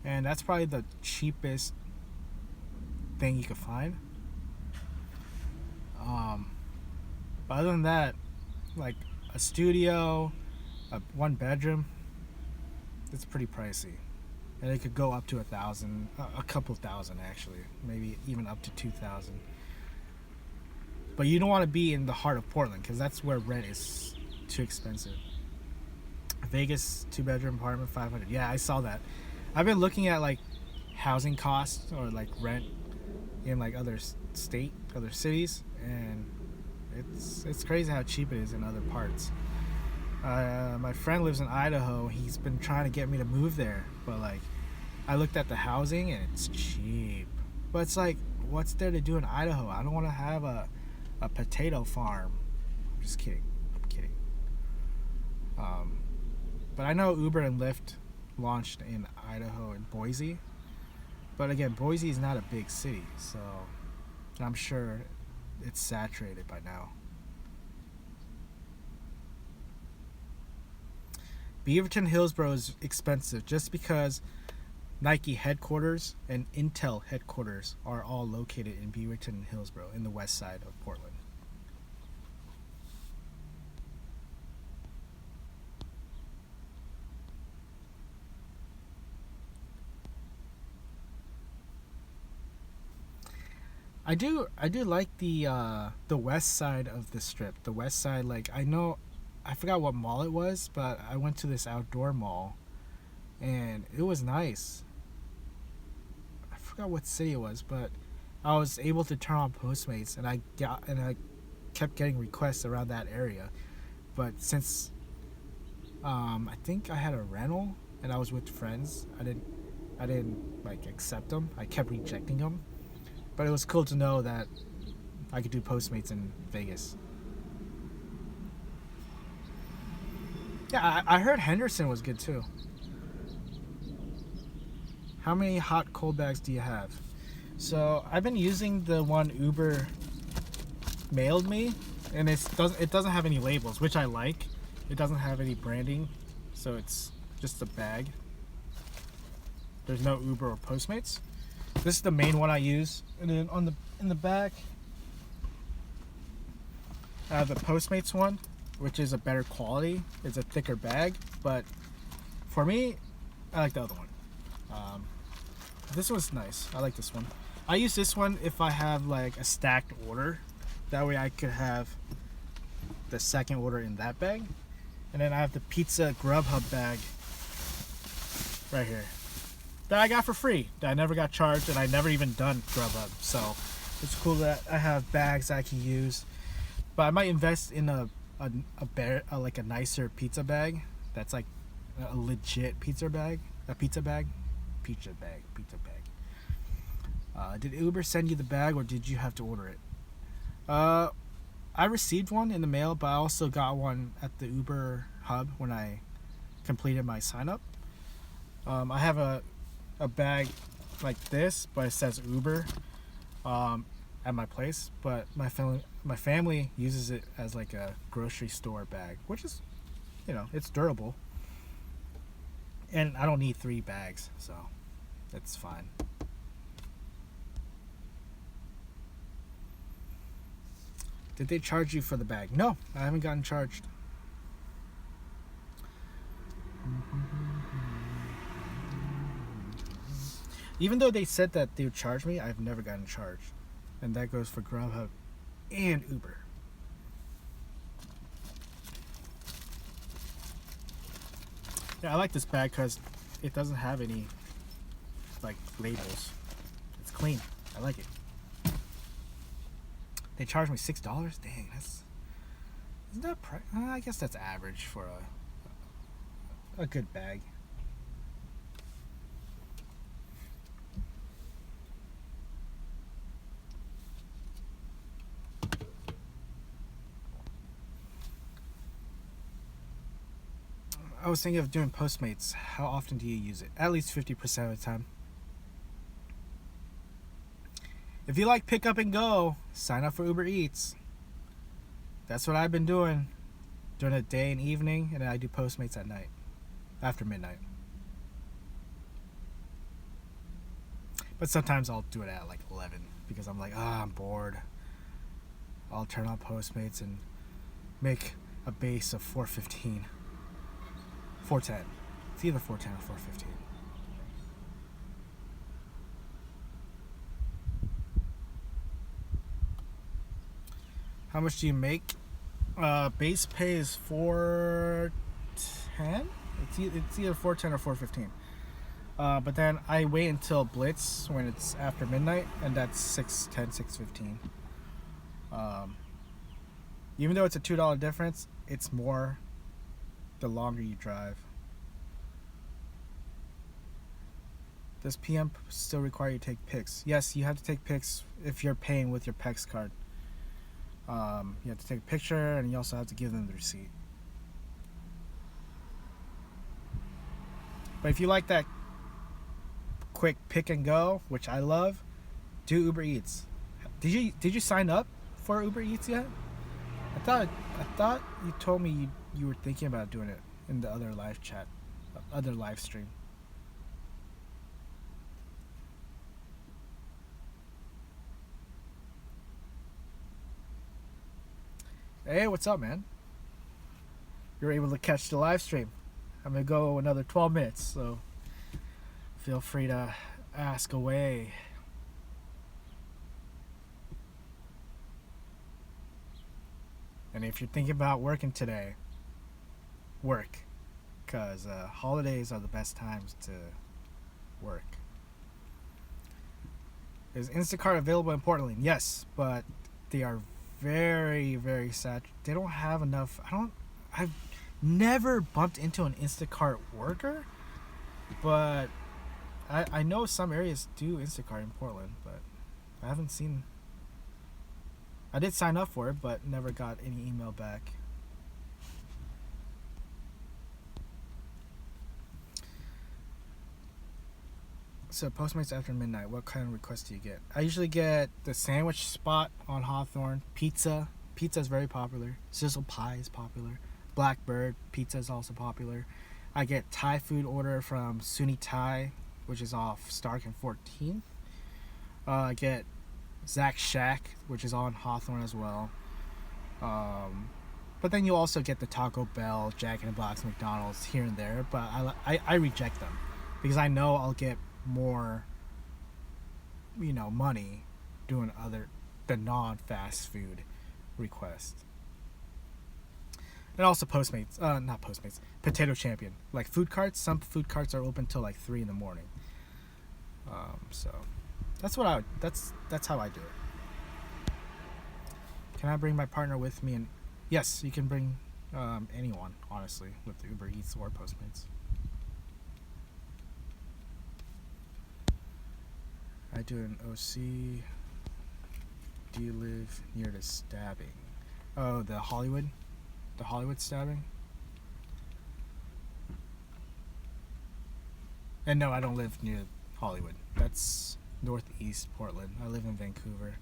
And that's probably the cheapest thing you could find. But other than that, like a studio, a 1 bedroom, it's pretty pricey, and it could go up to $1,000, a couple thousand actually, maybe even up to $2,000. But you don't want to be in the heart of Portland because that's where rent is too expensive. Vegas 2-bedroom apartment, $500. Yeah, I saw that. I've been looking at like housing costs or like rent in like other cities, and it's crazy how cheap it is in other parts. My friend lives in Idaho. He's been trying to get me to move there, but like I looked at the housing and it's cheap. But it's like, what's there to do in Idaho? I don't want to have a potato farm. I'm just kidding. I'm kidding. But I know Uber and Lyft launched in Idaho and Boise. But again, Boise is not a big city, so I'm sure it's saturated by now. Beaverton Hillsboro is expensive just because Nike headquarters and Intel headquarters are all located in Beaverton and Hillsboro in the west side of Portland. I do like the west side of the strip. The west side, like I forgot what mall it was, but I went to this outdoor mall and it was nice. I forgot what city it was, but I was able to turn on Postmates, and I kept getting requests around that area. But since I think I had a rental and I was with friends, I didn't like accept them. I kept rejecting them. But it was cool to know that I could do Postmates in Vegas. Yeah, I heard Henderson was good too. How many hot cold bags do you have? So I've been using the one Uber mailed me, and it doesn't have any labels, which I like. It doesn't have any branding, so it's just a bag. There's no Uber or Postmates. This is the main one I use, and then in the back, I have the Postmates one, which is a better quality. It's a thicker bag, but for me, I like the other one. This one's nice. I like this one. I use this one if I have like a stacked order. That way I could have the second order in that bag. And then I have the pizza Grubhub bag right here that I got for free, that I never got charged, and I never even done Grubhub. So it's cool that I have bags I can use. But I might invest in a like a nicer pizza bag that's like a legit pizza bag. Did Uber send you the bag, or did you have to order it? I received one in the mail, but I also got one at the Uber hub when I completed my sign up. I have a bag like this, but it says Uber at my place. But my family uses it as like a grocery store bag, which is, it's durable. And I don't need 3 bags, so that's fine. Did they charge you for the bag? No, I haven't gotten charged. Even though they said that they would charge me, I've never gotten charged. And that goes for Grubhub and Uber. Yeah, I like this bag because it doesn't have any like labels. It's clean. I like it. They charged me $6. Dang, isn't that I guess that's average for a good bag. I was thinking of doing Postmates. How often do you use it? At least 50% of the time. If you like pick up and go, sign up for UberEATS. That's what I've been doing during the day and evening, and then I do Postmates at night, after midnight. But sometimes I'll do it at like 11 because I'm like, I'm bored. I'll turn on Postmates and make a base of 415. 410. It's either 410 or 415. How much do you make? Base pay is 410. It's either 410 or 415. But then I wait until Blitz when it's after midnight, and that's 610, 615. Even though it's a $2 difference, it's more the longer you drive. Does PM still require you to take pics? Yes, you have to take pics if you're paying with your PEX card. You have to take a picture, and you also have to give them the receipt. But if you like that quick pick and go, which I love, do UberEATS. Did you sign up for UberEATS yet? I thought you told me you were thinking about doing it in the other live chat, other live stream. Hey, what's up, man? You're able to catch the live stream. I'm gonna go another 12 minutes, so feel free to ask away. And if you're thinking about working today, work, because holidays are the best times to work. Is Instacart available in Portland? Yes, but they are very, very sad. They don't have enough. I've never bumped into an Instacart worker, but I know some areas do Instacart in Portland, but I haven't seen. I did sign up for it, but never got any email back. So Postmates after midnight, what kind of requests do you get? I usually get the sandwich spot on Hawthorne. Pizza is very popular. Sizzle pie is popular. Blackbird pizza is also popular. I get Thai food order from Suni Thai, which is off Stark and 14th. I get Zach Shack, which is on Hawthorne as well. But then you also get the Taco Bell, Jack in the Box, McDonald's here and there. But I reject them because I know I'll get more, money doing the non-fast food requests. And also Postmates, not Postmates, Potato Champion. Like food carts, some food carts are open till like 3 in the morning. So that's how I do it. Can I bring my partner with me? And yes, you can bring anyone, honestly, with UberEATS or Postmates. I do an OC. Do you live near the stabbing? Oh, the Hollywood stabbing? And no, I don't live near Hollywood. That's northeast Portland. I live in Vancouver,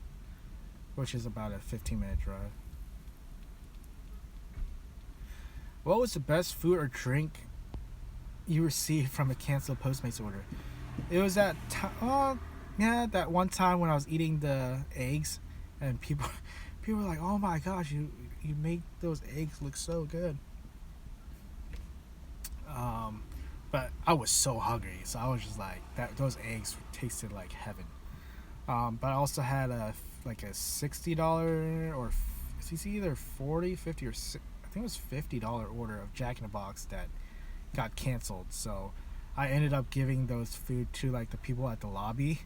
which is about a 15-minute drive. What was the best food or drink you received from a canceled Postmates order? It was that one time when I was eating the eggs, and people were like, "Oh my gosh, you make those eggs look so good." But I was so hungry, so I was just like, those eggs tasted like heaven. But I also had a $60 or it's either 40, 50 or I think it was $50 order of Jack in the Box that got canceled. So I ended up giving those food to like the people at the lobby,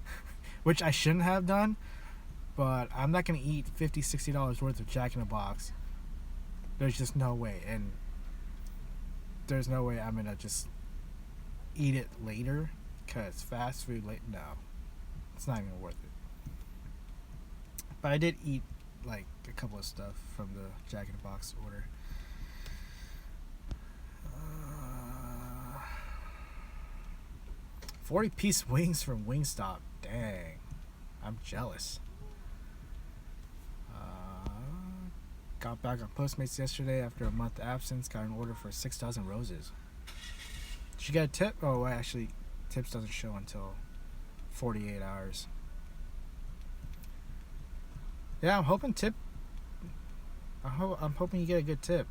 which I shouldn't have done. But I'm not gonna eat $50, $60 worth of Jack in the Box. There's just no way, and there's no way I'm gonna just eat it later, cause fast food no, it's not even worth it. But I did eat like a couple of stuff from the Jack in the Box order. 40-piece wings from Wingstop. Dang, I'm jealous. Got back on Postmates yesterday after a month absence. Got an order for 6 dozen roses. Did you get a tip? Oh, actually, tips doesn't show until 48 hours. Yeah, I'm hoping I'm hoping you get a good tip.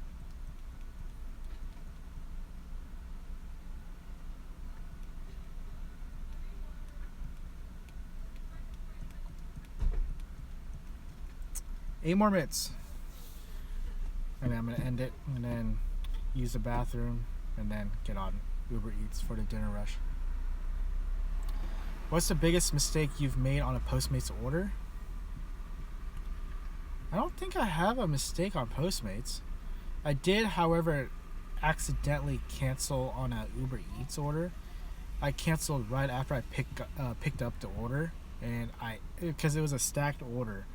Eight more minutes. And then I'm going to end it and then use the bathroom and then get on UberEATS for the dinner rush. What's the biggest mistake you've made on a Postmates order? I don't think I have a mistake on Postmates. I did, however, accidentally cancel on a UberEATS order. I canceled right after I picked up the order, and because it was a stacked order,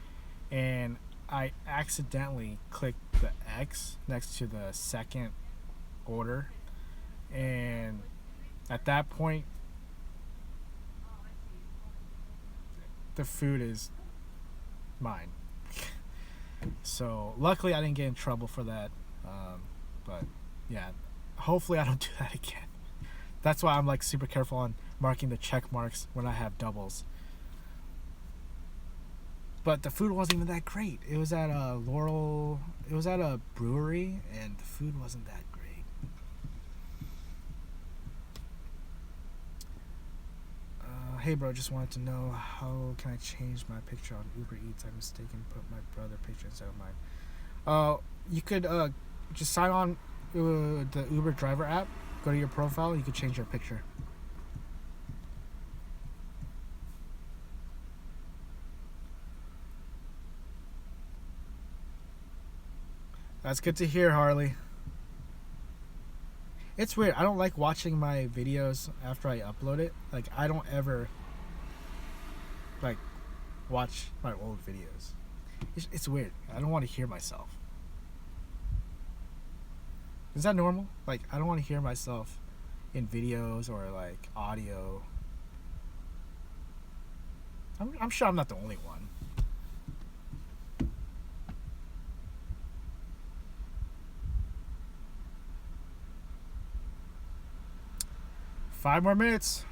and I accidentally clicked the X next to the second order, and at that point the food is mine. So luckily I didn't get in trouble for that, but yeah, hopefully I don't do that again. That's why I'm like super careful on marking the check marks when I have doubles. But the food wasn't even that great. It was at a brewery, and the food wasn't that great. Hey bro, just wanted to know how can I change my picture on UberEATS? I mistakenly put my brother picture instead of mine. you could just sign on the Uber driver app. Go to your profile. You could change your picture. That's good to hear, Harley. It's weird. I don't like watching my videos after I upload it. Like, I don't ever like watch my old videos. It's weird. I don't want to hear myself. Is that normal? Like, I don't want to hear myself in videos or like audio. I'm sure I'm not the only one. Five more minutes.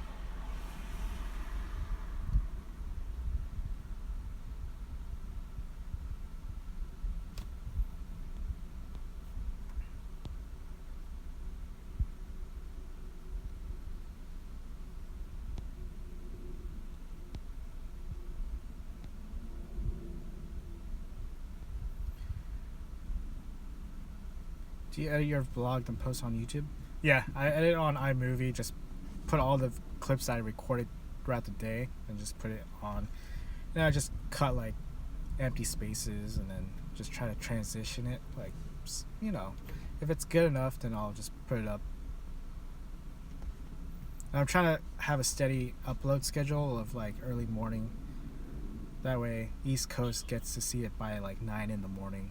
Do you edit your vlog and post on YouTube? Yeah, I edit on iMovie. Just put all the clips that I recorded throughout the day and just put it on. And I just cut like empty spaces and then just try to transition it. Like, you know, if it's good enough, then I'll just put it up. And I'm trying to have a steady upload schedule of like early morning. That way, East Coast gets to see it by like 9 in the morning.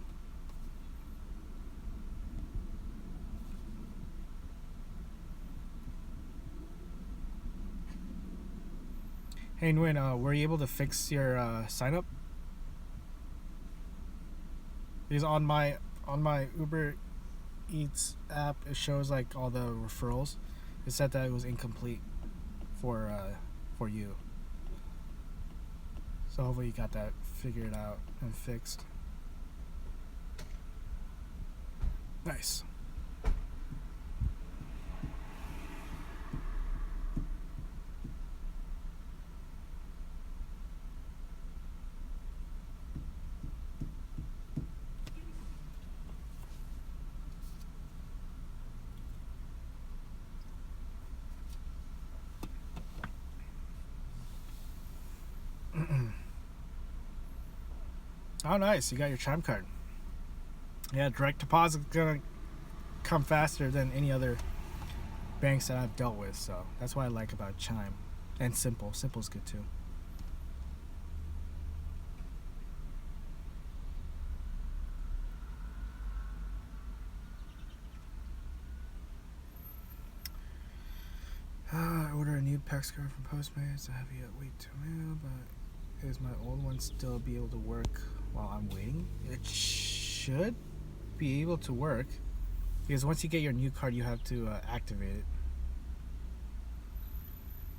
Hey Nguyen, were you able to fix your sign up? Because on my UberEATS app, it shows like all the referrals. It said that it was incomplete for you. So hopefully you got that figured out and fixed. Nice. Oh, nice. You got your Chime card. Yeah, direct deposit is going to come faster than any other banks that I've dealt with. So that's what I like about Chime. And Simple. Simple's good too. I order a new PAX card from Postmates. I have yet wait to mail, but is my old one still be able to work while I'm waiting? It should be able to work, because once you get your new card, you have to activate it.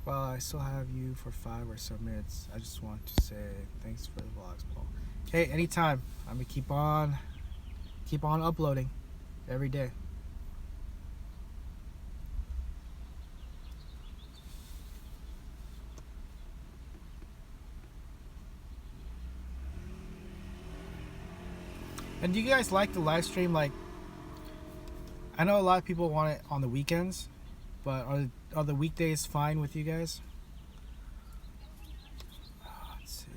Well, I still have you for 5 or so minutes. I just want to say thanks for the vlogs, Paul. Hey, anytime. I'm gonna keep on uploading every day. And do you guys like the live stream? Like, I know a lot of people want it on the weekends, but are the weekdays fine with you guys? Let's see.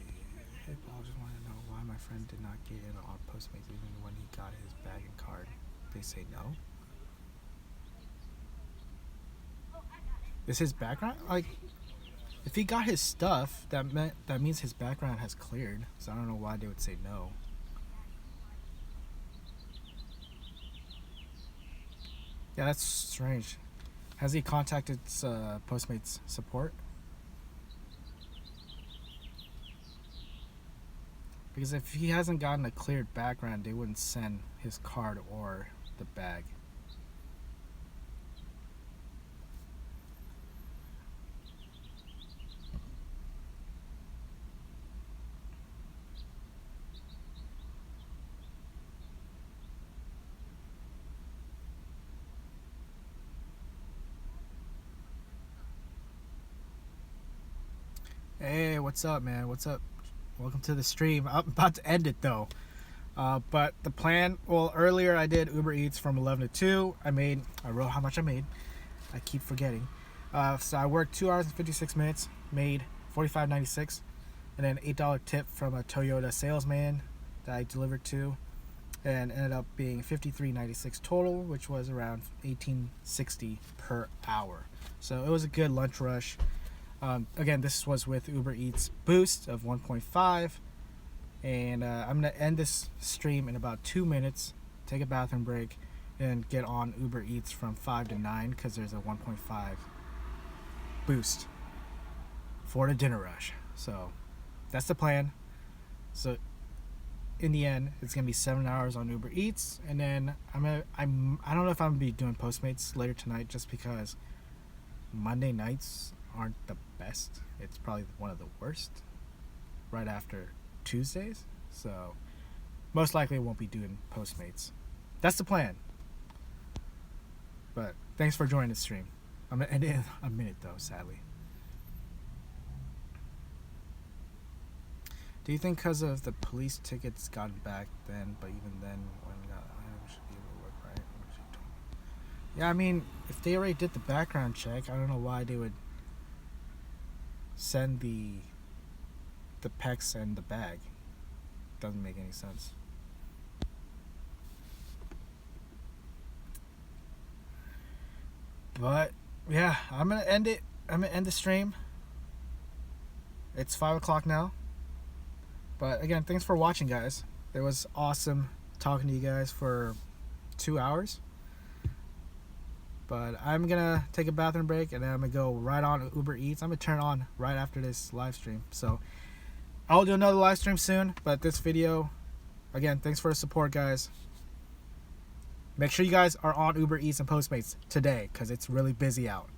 Hey Paul, just wanted to know why my friend did not get in on Postmates even when he got his bag and card. They say no. Is his background like? If he got his stuff, that means his background has cleared. So I don't know why they would say no. Yeah, that's strange. Has he contacted Postmates support? Because if he hasn't gotten a cleared background, they wouldn't send his card or the bag. Hey, what's up, man? What's up? Welcome to the stream. I'm about to end it though. But the plan, well, earlier I did Uber Eats from 11 to 2. I wrote how much I made. I keep forgetting. So I worked 2 hours and 56 minutes, made $45.96, and then $8 tip from a Toyota salesman that I delivered to, and ended up being $53.96 total, which was around $18.60 per hour. So it was a good lunch rush. Again, this was with Uber Eats Boost of 1.5. And I'm going to end this stream in about 2 minutes, take a bathroom break, and get on Uber Eats from 5 to 9 because there's a 1.5 boost for the dinner rush. So that's the plan. So in the end, it's going to be 7 hours on Uber Eats. And then I don't know if I'm going to be doing Postmates later tonight just because Monday nights aren't the best. It's probably one of the worst right after Tuesdays, so most likely won't be doing Postmates. That's the plan. But thanks for joining the stream. I'm gonna end it in a minute though, sadly. Do you think because of the police tickets gotten back then, but even then when I should be able to work, right? Yeah, I mean, if they already did the background check, I don't know why they would send the pecs and the bag. Doesn't make any sense. But yeah, I'm gonna end it. I'm gonna end the stream. It's 5 o'clock now. But again, thanks for watching, guys. It was awesome talking to you guys for 2 hours. But I'm gonna take a bathroom break and then I'm gonna go right on Uber Eats. I'm gonna turn on right after this live stream. So I'll do another live stream soon, but this video, again, thanks for the support, guys. Make sure you guys are on Uber Eats and Postmates today because it's really busy out.